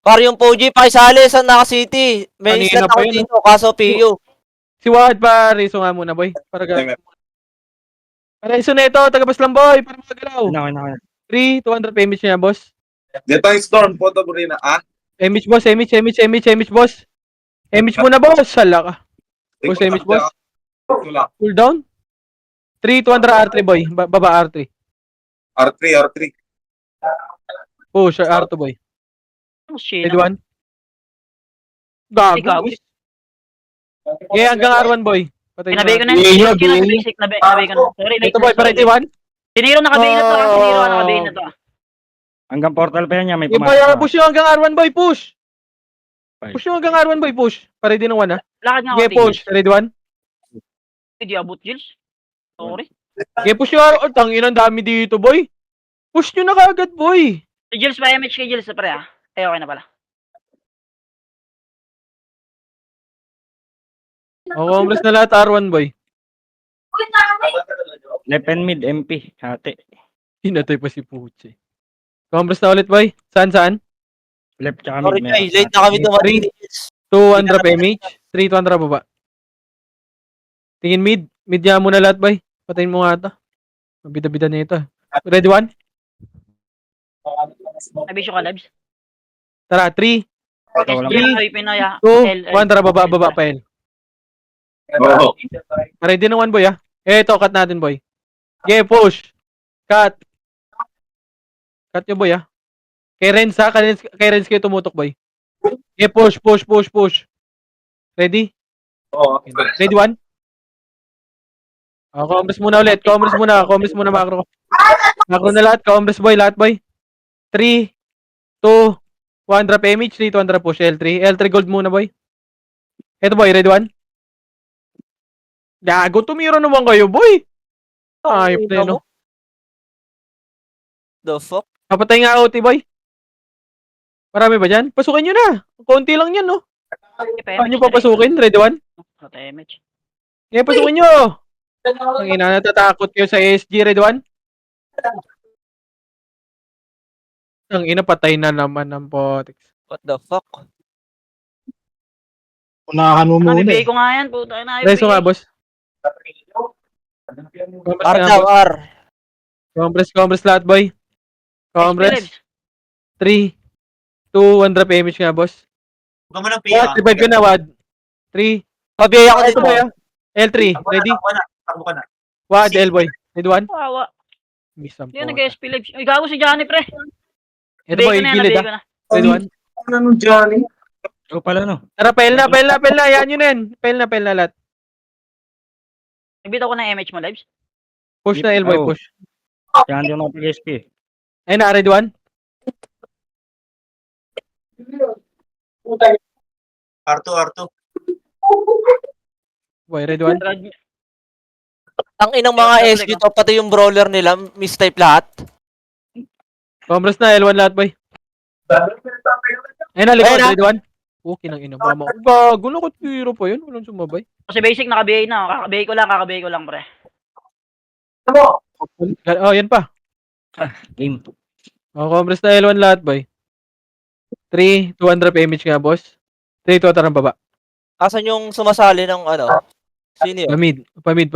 Par yung Poji, pakisali sa Naka City. May Kanina isla pa ako yun, dito, kaso PU. Si Wad pa, reso nga muna, boy. Para iso na ito, tagabas lang, boy. Para magalaw. 3, 200 image niya, boss. Dito yung storm, photo mo rin Image, boss. Image, boss. Image muna, boss. Sala ka. Boss, image, boss. Cool down. 3, 200 R3, boy. Baba R3. R3. Push, R2, boy. Oh, shit. Ready, 1. Gago. Ikaw. Yeah, hanggang R1, boy. Patay Pinabay ko na. Yeah, Basic nabay ko na. Sorry, Ito, boy. Ready, 1. Si Nero nakabay na to. Si Nero nakabay na to. Hanggang portal pa yan niya. May Boy, pumasok. push yung hanggang R1, boy. Push. Five. Push yung hanggang R1, boy. Push. Ready ng 1, ha. Lakad nga ako. Okay, push. Ready, 1. Hindi abot, Gilles. Sorry. Okay, push yung R1. Tangin, ang dami dito, boy. Push nyo na kagad, boy. Si Gilles pa image kay Gilles pre Ay, okay na pala. Compress na lahat R1, boy. Left and mid, MP. Hati. Hinatay pa si Puche. Compress na ulit, boy. Saan? Left tsaka Sorry, mid. Jay. Late na kami dumating. 2 1 drop MH. 3 2 1 baba. Tingin mid. Mid niya muna lahat, boy. Patayin mo nga ito. Mabida-bida na ito. Ready, 1? Nabisyo ka, Labs. Tara, 3, Walang SG, ay Pinoy, 2, 1. Tara, baba pa, L. Oo. Ready na 1, boy, ah. Ito, cut natin, boy. Okay, push. Cut. Cut nyo, boy, ah. Kay Renz, ha? Kay Renz kayo tumutok, boy. Okay, push. Ready? Oo. Ready, 1? Oh, compress muna ulit. Compress muna, macro. Macro na lahat. Compress, boy. Lahat, boy. 3, 2, 1. Drop image. 3, 2, 1. Drop push. L3. L3 gold muna, boy. Ito, boy. Ready, 1? Gago, tumira naman kayo, boy. Ayop na yun, no? The fuck? Kapatay nga OT, boy. Marami ba dyan? Pasukin nyo na. Konti lang yan, no? Paano nyo papasukin? Ready, 1? TMH. Ngayon, pasukin nyo. Ang ina, natatakot kayo sa ASG, Red 1? Ang ina, patay na naman ng Potex. What the fuck? Unahan mo muna Nabibigay eh. ko nga yan, puta na. Reso nga, boss. R daw, R. Compress lahat, boy. Compress. 3, 2, 1 drop image nga, boss. Huwag mo ng PA. Revive ko na, Wad. 3, Pabiyaya ko ito, dito. boy, ah. L3, ready? Takbo ka na. Wad, L, boy. Ready, 1? Wawa. Miss ang Hindi yan, Potex. nag-SP Labs. Ay, gago si Johnny, pre. Ito, boy, gilid, ah. Ready, 1? Ano, Johnny? Ikaw pala, no? Tara, pail na. Yan yun yan. Pail na lahat. Nagbitaw ko ng MH mo, Labs. Push na, L, boy, Oo. push. Kaya hindi ako nakapag-SP. Ayun na, ready, 1? R2. Boy, ready, 1? Ang inang mga SG to, pati yung brawler nila, mistype lahat. Compress na, L1 lahat, boy. Ayun na, likod, Ayun na. ready, 1? Okay nang ina, mama. Gago, nakatiro pa yun. Walang sumabay. Kasi basic, naka-BA na. Kakabay ko lang, pre. Oh, yan pa. Game. Oh, compress na L1 lahat, boy. 3, 2, 1 drop image nga, boss. 3, 2, tarang baba. Asan yung sumasali ng ano? Sino yun? Pamid,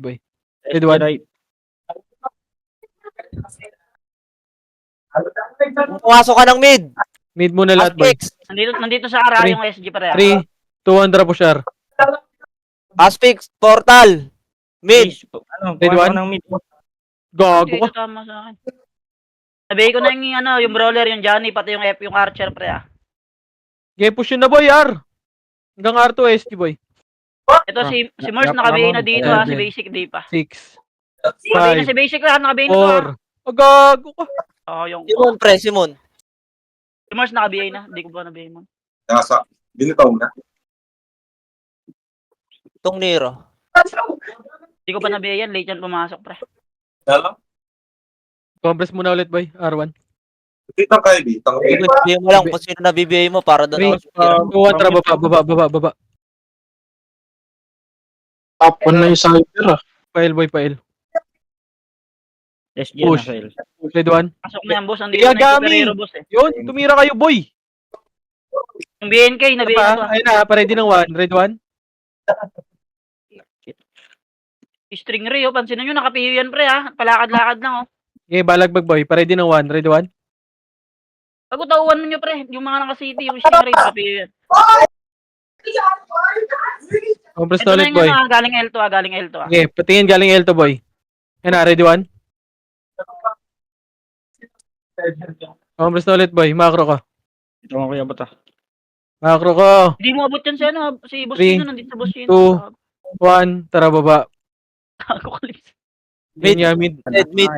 boy. Ready, 1? Right. Pumasok ka ng mid. Mid muna lahat, boy. Aspix. Nandito sa ara yung SG, pre. 3, 2, 1 drop push R. Aspix. Portal. Mid. Ano, Ready, kuha one? ko ng mid. Gago Ito ka. tama sa akin. Sabihin ko na yung brawler, yung Johnny, pati yung yung Archer, pre, ah. Okay, push yun na, boy, R. Hanggang R2 SG, boy. Ito si Mars, naka-BA na dito, ah. Si Seven. Basic, di pa. 6, Naka-BA na 5, si Basic, lahat naka-BA na to, ah. 4. Oh, gago ka. Oo, yung... Simon, pre. Simon. Si Mars naka-BA na. Hindi ko ba na-BA mo? Nasa, binitaw na. Itong Nero. Hindi ko pa na-BA yan. Late yan pumasok, pre. Alam? Compress muna ulit, boy. R1. Bitang kayo, bitang kayo. Bibigay mo lang kung sino nabibigay mo para doon 3, ako. 2, 1, tara, baba. Top 1 na yung cyber ah. Pail, boy, pail. SG na Push. sa L. Ready, 1? Pasok na yan, boss. Andito na yung Yagami! superhero, boss, eh. Yun, tumira kayo, boy. Yung BNK, na-BA na to, ah. Ayun na, pa-ready ng 1. Ready, 1? String Ray, oh. Pansinin nyo, nakapiyo yan, pre, ah. Palakad-lakad lang, oh. Okay, balagbag, boy. Pa-ready ng 1. Ready, 1? Pag-utauan nyo, pre. Yung mga naka-city, yung String Ray, nakapiyo yan. Compress Ito na na ulit, yung boy. ano, galing L2, ah. Galing L2, ah. Okay, patingin galing L to, boy. Ayun na, ready, 1? Compress na ulit, boy. Macro ka. Ito ang kuya bata. Macro ko. Hindi mo abot yan si, ano, si Boss Three, Chino. Nandito sa Boss Chino. 2, 1, tara, baba. Ako kalis. Mid nga, mid. Mid.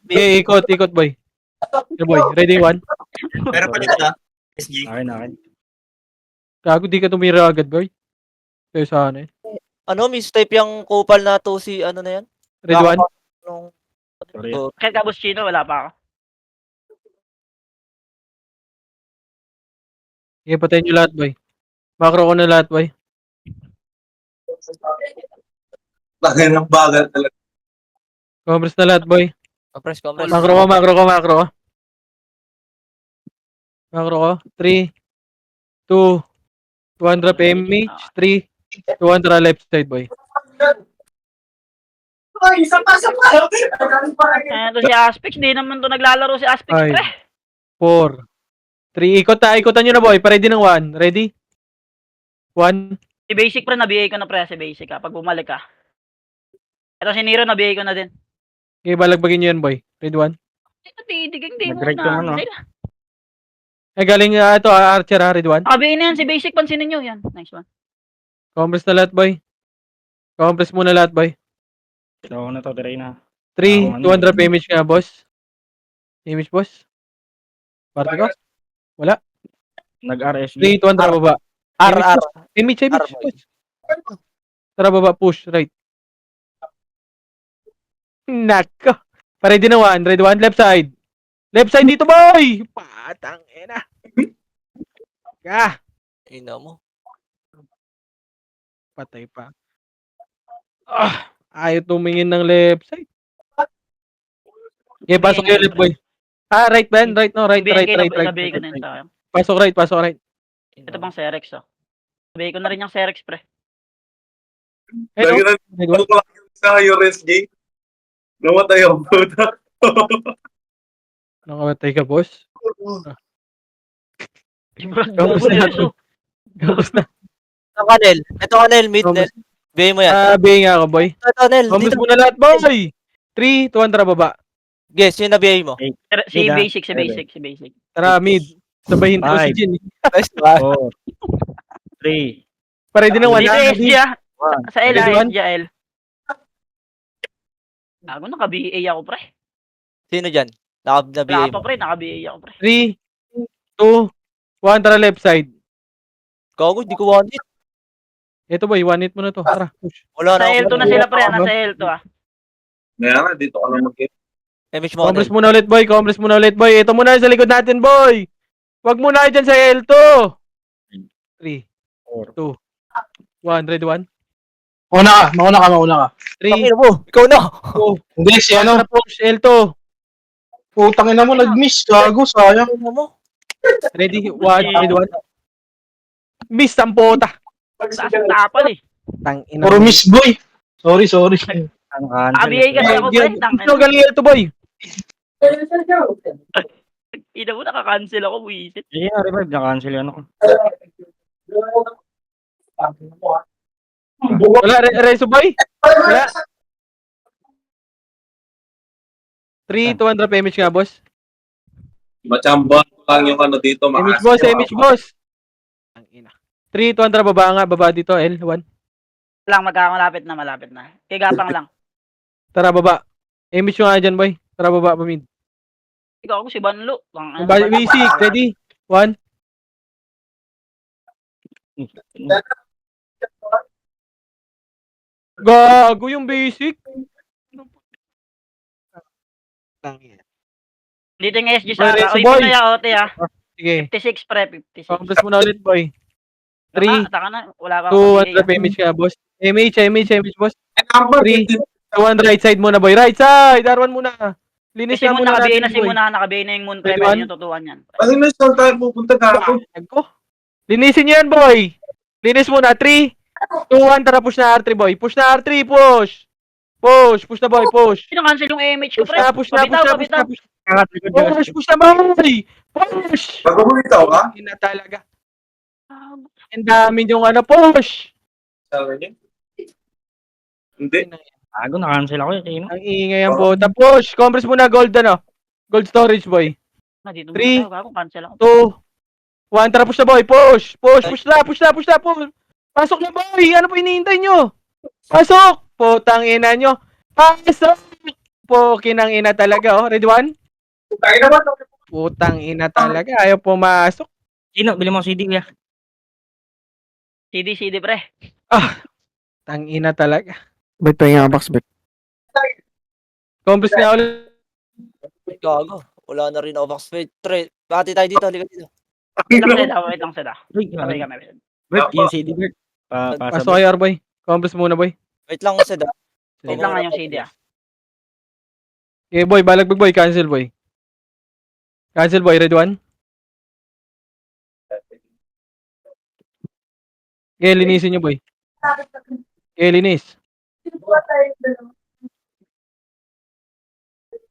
Okay, ikot, boy. Okay, boy. Ready, 1? Meron pa dito na. SG. Akin. Gago, di ka tumira agad, boy. Kaya sana eh. Ano, mistype yung kupal na to si ano na yan? Ready, 1? Nung... Sorry. Kahit ka Boss Chino, wala pa ako. Okay, patayin nyo lahat, boy. Macro ko na lahat, boy. Laki ng bagal talaga. Compress na lahat, boy. Compress, compress. Macro ko, macro ko, macro ko. Macro ko. 3, 2, 200 PMH, 3, 200 left side, boy. Ay, isa pa. Ito si Aspix, di naman to naglalaro si Aspix, Five. pre. 4, 3, ikot na, ikotan nyo na, boy. Ready ng 1. Ready? 1. Si Basic, pre, nabigay ko na, pre, si Basic, ha, pag bumalik, ha. Ito si Nero, nabigay ko na din. Okay, balagbagin nyo yan, boy. Ready 1. Ito, titiging, di mo Nag-rate ka na. man, Sila. Galing ito, Archer, ha. Ready 1. Nakabihin na yan, si Basic, pansinin nyo, yan. Nice one. Compress na lahat, boy. Compress muna lahat, boy. So, na to, diray na. 3, 200 PMH nga, boss. PMH, boss. Parte ko? Nag-RSG. 3, 200 baba. R. PMH, R, boy. boss. Tara, baba, push, right. Nako. Ready na 1. Ready 1, left side. Left side dito, boy! Patang ina. Ina mo. Patay pa. Ayaw tumingin ng left side. Okay, pasok yung left, boy. Right, Ben. Right, no. Right. Sabihin ko na yun sa akin. Pasok right. Ito bang Cerex, oh. Sabihin ko na rin yung Cerex, pre. Lagi na, ano ko sa URSG? Namatay ako. Nakamatay ka, boss. Gabos Gabos na. Ito, Kanel. Ito, Kanel. Mid, Nel. Bigay mo yan. Sabihin nga ako, boy. Ito, Nel. Gabos Dito. mo na lahat, boy. 3, 200 baba. Guess, yun na bigay mo. Si Sida. Basic, si Basic, si Basic. Tara, mid. Sabahin ko si Five. Jin. Nice one. 4, 3, Ready na 1. Dito SG, ah. Sa L, Ready, ah, one? SG, L. Ako, naka-BA ako, pre. Sino dyan? Nabigay Wala pa, mo. pre. Naka-BA ako, pre. 3, 2, 1. Tara, left side. Gago, di ko want it. Ito, boy. 1 hit mo na to. Tara, push. Wala Sa na L2 na sila, pre. Nasa L2, ah. Kaya nga, dito ka lang mag-get. Image mo, Compress Kanel. muna ulit, boy. Compress muna ulit, boy. Ito muna sa likod natin, boy. Wag muna kayo dyan sa L2. 3, 4. 2, 1. Ready 1. Mauna ka. 3, Pakina mo. Ikaw na. 2, Hindi, si ano, push. L2. putang ina mo, nag-miss, gago, sayang. Ina mo. Ready 1. Ready 1. Miss ang pota. Taas ang tapal, eh. Tang ina. Puro miss, boy. Sorry. Ano Naka-BA kasi ako, pre. Ito galing L2, boy. Ina mo, naka-cancel ako, buisit. Sige na, revive. Naka-cancel yan ako. Wala, Rezo, boy. Wala. 3, 200 PMH nga, boss. Machamba lang yung ano dito. MH boss, MH boss. Ang ina. 3, 200 baba nga, baba dito, L1. Lang, malapit na. Kigapang lang. Tara, baba. MH nga dyan, boy. Tara, baba, pamid. Ikaw ako si Banlo. Basic, ready? 1. Gago yung basic. Dito yung SG Boy, Sara. Renzo, Oy, boy. muna yung OT, ah. Sige. 56, pre. 56. Compress mo na ulit, boy. 3, Taka na. Wala ka 200 PMH nga, boss. MH, boss. Number 3, 200 right side muna, boy. Right side! R1 muna. Linis Si na Moon, muna nakabigay natin, na si boy. Moon, nakabigay na yung Moon, pre. Ready, Pwede one? yung tutuan yan. Kasi na saan tayo pupunta gago? Ko. Linisin nyo yan, boy. Linis muna. 3, 2, 1. Tara, push na R3, boy. Push na R3, push. Push na, boy. Push. Pina-cancel yung MH ko, Push pre. na, push na. Pabitaw. Push. Push na, boy. Push. Magpapulitaw ka? Hindi na talaga. Ang dami yung ano, push. Sabi niya? Hindi. Bago, naka-cancel ako yun. Ang ingay ang puta. Push. Compress muna gold, ano. Gold storage, boy. Dito Three. muna tayo. Cancel ako. 2, 1. Tara, push na, boy. Push na. Pasok na, boy. Ano pa hinihintay nyo? Pasok. Putang ina nyo. Pasok. Pokin ang ina talaga, oh. Ready 1? Tayo naman. Putang ina talaga. Ayaw pumasok. Sino? Bili mo CD, ya. CD, pre. Tang ina talaga. Ba't pa yung box, ba't? Compress nga ulit. Gago. Wala na rin ako box. Wait, Tre. Bati tayo dito. Ligat dito. Wait lang seda. Wait, Sabay kami. Bert, yung CD, Bert. Pasok kayo, boy. Compress muna, boy. Wait lang, Sed. Wait lang nga yung CD ah. Okay, boy, balagbag boy, cancel boy. Cancel boy, red 1. Okay, linisin nyo boy. Okay, linis.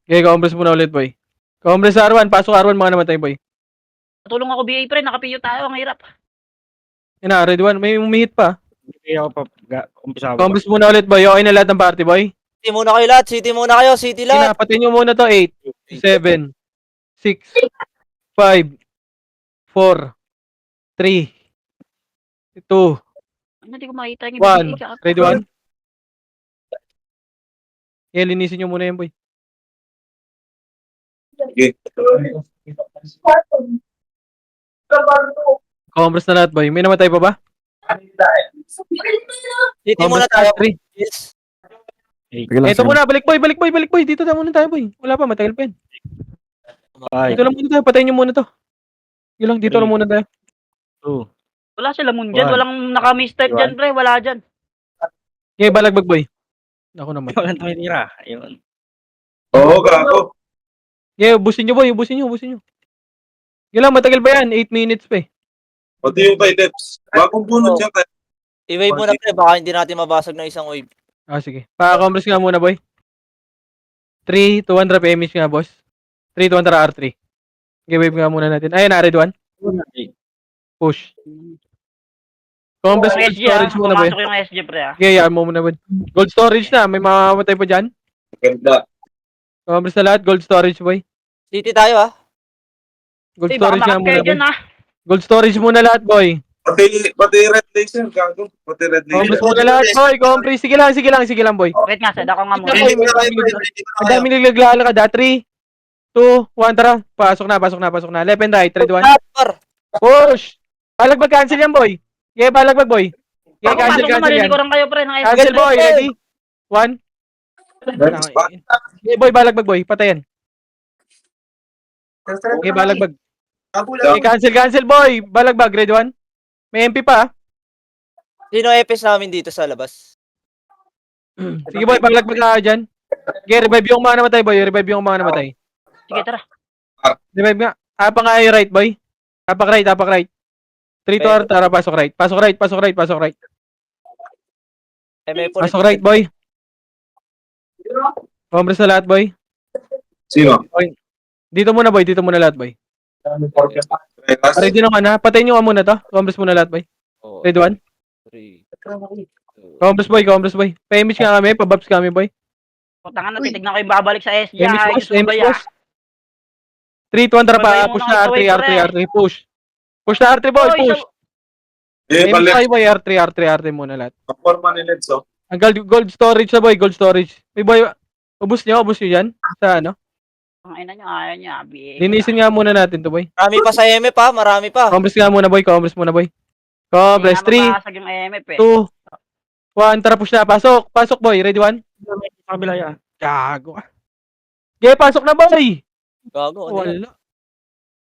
Okay, compress muna ulit boy. Compress R1, pasok R1 mga namatay boy. Tulong ako BA pre, nakapiyo tayo, ang hirap. Yan na, red 1, may umihit pa. Hindi ako pa umpisa ko. Compress muna ulit boy, okay na lahat ng party boy. City muna kayo lahat. City muna kayo. City lahat. Pinapatin nyo muna to, 8, 7, 6, 5, 4, 3, 2, Hindi ko makita yung 1. BA. Red 1. Okay, linisin nyo muna yan boy. Okay. Compress na lahat boy. May namatay pa ba? City muna tayo. Three. Yes. Ito muna, balik boy, balik boy, balik boy. Dito na muna tayo boy. Wala pa, matagal pa yan. Dito lang muna tayo, patayin nyo muna to. Dito lang, dito lang muna tayo. 2. Wala sila mun dyan, One. walang naka-mistake dyan pre, wala dyan. Okay, balagbag boy. Ako naman. Walang tumitira. Ayun. Oo, gago. Okay, ubusin nyo boy, ubusin nyo. Yun lang, matagal ba yan? 8 minutes pa eh. Pati yung kay Debs. Bagong bunod siya tayo. I-wave muna pre. Baka hindi natin mabasag ng isang wave. Ah, sige. Pa-compress nga muna boy. 3, 200 PMH nga boss. 3, 200 R3. Okay, wave nga muna natin. Ayun na, red 1. Push. Compress Yung gold SG ah, storage muna boy. pumasok yung SG pre ah. Okay, yan mo muna boy. Gold storage na, may mamamatay pa dyan. Ganda. Compress na lahat, gold storage boy. City tayo ah. Gold Hey, baka storage nga makap muna kayo boy. dyan ah. Gold storage muna lahat boy. Pati red laser, gago. Pati red Compress laser. muna lahat boy. Compress. Sige lang boy. Wait nga, sad ako nga muna. Ready na kayo, pre. Ready na Ang kayo. dami naglalakad ha. 3, 2, 1, tara. Pasok na. Left and right, red 1. Lahat par. Push! Balagbag cancel yan boy. Okay, balagbag boy. Okay, Ako cancel pasok na, yan. malilikuran kayo pre ng SG. Cancel boy, ready? 1. Next pa. Okay boy, balagbag boy. Patayan. Okay, balagbag. Okay, cancel boy. Balagbag, red 1. May MP pa. Sino EPS namin dito sa labas? Sige boy, balagbag na dyan. Okay, revive yung mga namatay boy. Revive yung mga namatay. Sige, tara. Revive nga. Apa nga yung right boy. Apak right. 3 to R, tara, pasok right. Pasok right. MF Pasok right boy. Compress na lahat boy. Sino? Dito muna lahat boy. Rekas? Ready naman ha. Patayin nyo nga muna to. Compress muna lahat boy. Red 1. 3. Compress boy. Pa-image nga kami. Pa-babs kami boy. Putang na, titignan ko yung babalik sa SG. Image boss. Ayos mo ba yan? 3, 200 pa. Babayin mo Push ng na kaway, R3. Push. Push na R3 boy. Oy, Push. Eh, Image balik. kayo boy. R3 muna lahat. Ang forma ni Leds, oh. Ang gold storage na boy. Gold storage. May boy. Ubus nyo yan. Sa ano? Ang ina nyo, ayaw nyo. BA. Linisin nga muna natin to boy. Marami pa sa MF ha. Marami pa. Compress nga muna boy. Compress. Compress. 3, Mabasag yung EMF eh. 2, 1. Tara, push na. Pasok boy. Ready 1. Sa kabila yan. Gago ah. Okay, pasok na boy. Gago. Ano yan? Wala.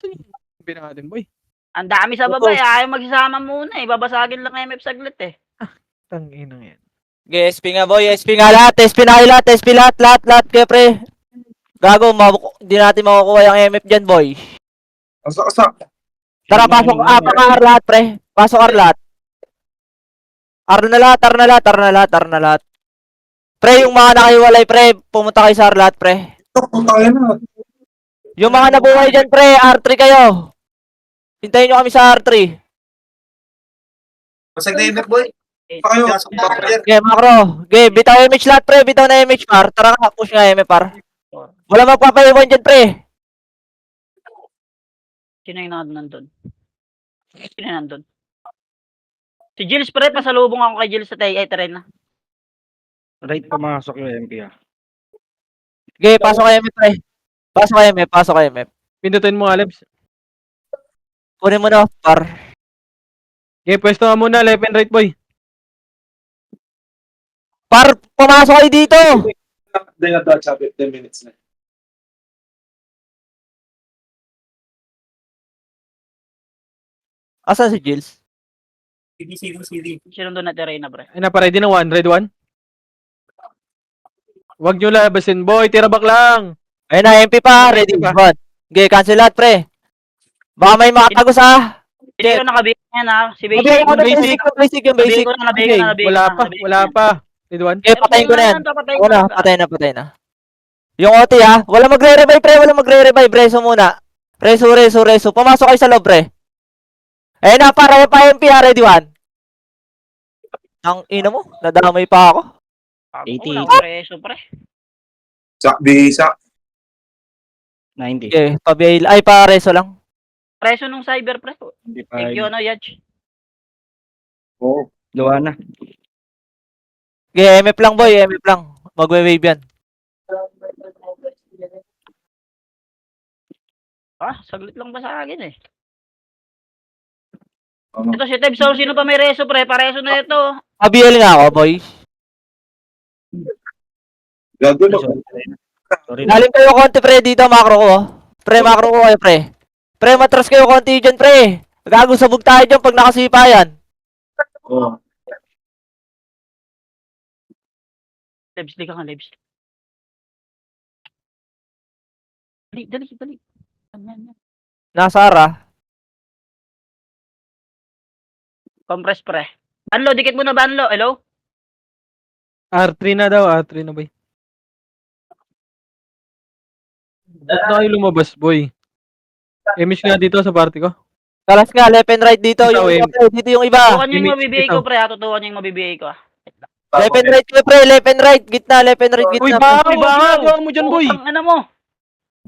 Ito yung natin boy. Ang dami sa baba eh. Ayaw magsasama muna eh. Babasagin lang EMF saglit eh. Tanginang yan. Okay, SP nga boy. SP nga lahat. SP na kayo lahat. SP lahat. Kaya pre. Gago. Hindi natin makukuha yung MF dyan boy. Asak. Tara, pasok. Pang-R lahat pre. Pasok R lahat. R na lahat. Pre, yung mga nakahiwalay pre. Pumunta kayo sa R lahat pre. Putangin na. Yung mga nabuhay dyan pre. R3 kayo. Hintayin nyo kami sa R3. Pasag na MF boy. Tayo. Okay, macro. Okay, bitaw image lahat pre. Bitaw na image par. Tara nga, push nga MF par. Wala magpapaiwan dyan pre. Sino yung nandun? Si Jills pre, pasalubong ako kay Jills sa tren na. Right pumasok yung MP ah. Okay, pasok kayo MF pre. Pasok kayo MF. Pindutin mo nga, Lebs. Kunin mo na, par. Okay, pwesto nga muna. Left and right, boy. Par, pumasok kayo dito! They na dodge up 10 minutes na. Asan si Jills? CD. Sino doon na terrain na pre? Ay, napa-ready na 1. Red 1. Wag nyo labasin, boy. Tira back lang. Ayun na, MP pa. Ready, MP pa. one. Okay, cancel lahat, pre. Baka may makatagos, ha? Si Nero nakabigay na yan ha. Si Basic. Nabigay ko na basic. basic, yung basic, yung Nabigay basic. ko na, nabigay ko na, nabigay Wala ko na, pa, nabigay ko wala na. pa. Ridwan. Okay, patayin ko na yan. Papatayin Ako ko na, patay na. Yung OT, ha? Wala magre-revive, pre. Wala magre-revive. Reso muna. Reso. Pumasok kayo sa loob, pre. Ayun na, para pa MP, ha? Ready, one. Ang ina mo, nadamay pa ako. 80. Wala preso, pre. Sak, bisa. 90. Okay, pabail. Ay, pa reso lang. Preso nung cyber, pre. Thank you, 25. ano, Yaj. Oo. Luwa na. Okay, MF lang, boy. MF lang. Magwe-wave yan. Saglit lang ba sa akin eh. Ano? Ito si Tebs, sino pa may reso, pre? Pareso na ito. Pabail nga ako, boy. Gago na. Sorry na. Lalim kayo konti, pre, dito, macro ko. Pre, macro ko kayo, pre. Pre, matras kayo konti dyan, pre. Gago, sabog tayo dyan pag nakasipa yan. Oo. Lebs, di ka nga, Lebs. Dali. Yan. Nasara. Compress, pre. Anlo, dikit mo na ba, Anlo? Hello? R3 na daw, R3 na, boy. Ba't na kayo lumabas, boy? Emish nga dito sa party ko. Kalas nga, left and right dito. Ikaw, Yung iba, pre. Dito yung iba. Tutukan yung Image mabibigay ito. ko, pre. Tutukan yung mabibigay ko. Left and right kayo, pre. Left and right. Gitna, left and right, Uy, gitna. baka gawa mo dyan, boy. Ano mo?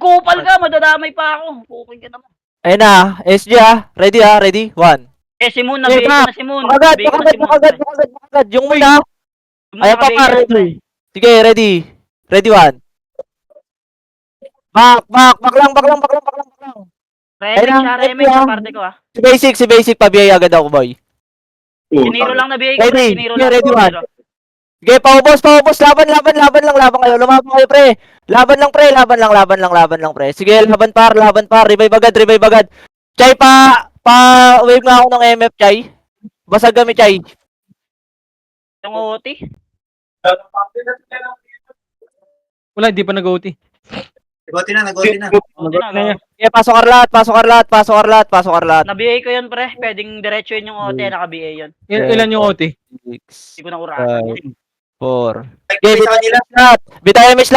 Kupal ka, madadamay pa ako. Pukin ka naman. Ayun na, SG ha. Ready ha, ready? One. Si Moon, nabigay ko na si Moon. Agad, Nabigay ko na si Moon, pre. Yung muna. Yung Moon Ayan pa, nabigay ko na, pre. ready. Sige, ready. Ready, one. Back lang. Remix sa parte ko, ah. Si basic, pabiyay agad ako, boy. Si Nero lang nabigay ko, pre. Ready. Si Nero Yeah, lang. ready, Si one. Nero. Sige, paubos. Laban kayo. Lumabang kayo, pre. Laban lang, pre. Sige, laban par. Revive agad. Chay, wave nga ako ng MF, Chay. Basag kami, Chay. Yung OT. Wala, hindi pa nag-OT. Nagoti na. Sige, pasok Arlat. Nabigay ko yun, pre. Pwedeng diretso yun yung OT. Naka-BA yun. Ilan yung OT? 6, Hindi ko na urasan. 4. Nagpay sa kanila. Bitay MS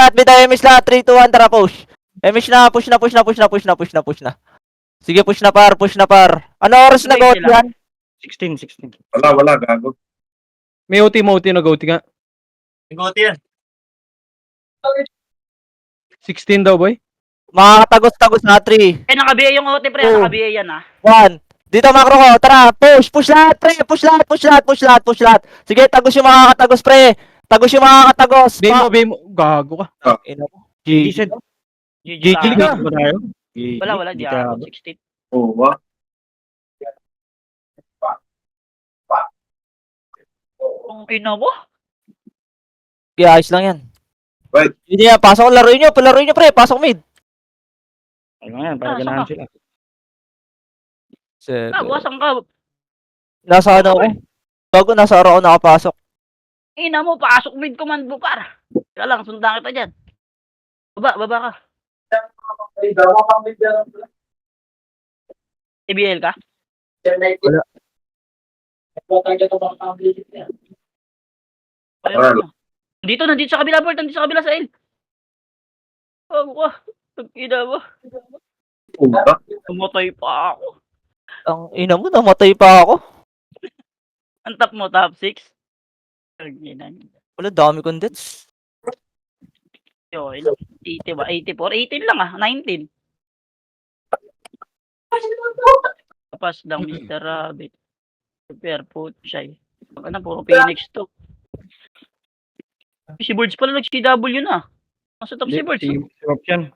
lahat. 3, 2, 1, tara, push. MS na, push na. Sige, push na par. Ano oras na go yan? 16. Wala, gago. May OT mo, OT nag-OT nga. Nagoti yan. 16 daw, boy. Makakatagos na, 3, Naka-BA yung OT, pre. Oh. Naka-BA yan, ah. 1. Dito, macro ko. Tara, push lahat, pre. Push lahat. Sige, tagos yung makakatagos, pre. Bay mo. Gago ka. Ina mo. Decent. GG ka. Wala. Di ako. 16. Oo, ba? Ang ina mo. Okay, ayos lang yan. Right. Hindi yan, pasok laruin nyo, pre. Pasok mid. Ayun nga yan, para Ah, ganahan saka. sila. Wasan ka. Nasa ano ako? Bago, nasa araw ako nakapasok. Ina mo, pasok mid command mo, par. Kaya lang, sundan kita dyan. Baba ka. TBL ka? Wala. Nandito sa kabila, Bert. Nandito sa kabila sa L. Ina mo. Puta. Tumatay pa ako. Ang ina mo, namatay pa ako. Ang top mo, top 6. Ina niya. Wala, dami kong deaths. Yo, 80 ba? 84? 18 lang, ah. 19. Tapos lang, Mr. Rabbit. Super Puchay. Ano, puro Phoenix to. Si Birds pala nag-CW na. Nasa top si Birds. Si Waps yan.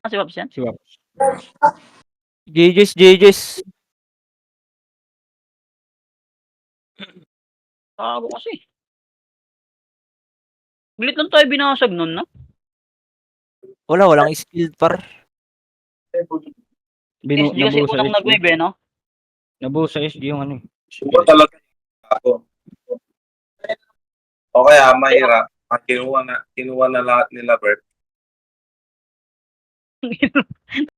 Si Waps yan? Si Waps. GG's. Tago kasi. Glit lang tayo binasag nun, na? Walang skilled par. SG kasi Nabuo sa unang SG. nag-wave, eh, no? Nabuo sa SG yung ano eh. Suko talaga. Gago. O kaya, mahirap. Kinuha na lahat nila, Bert.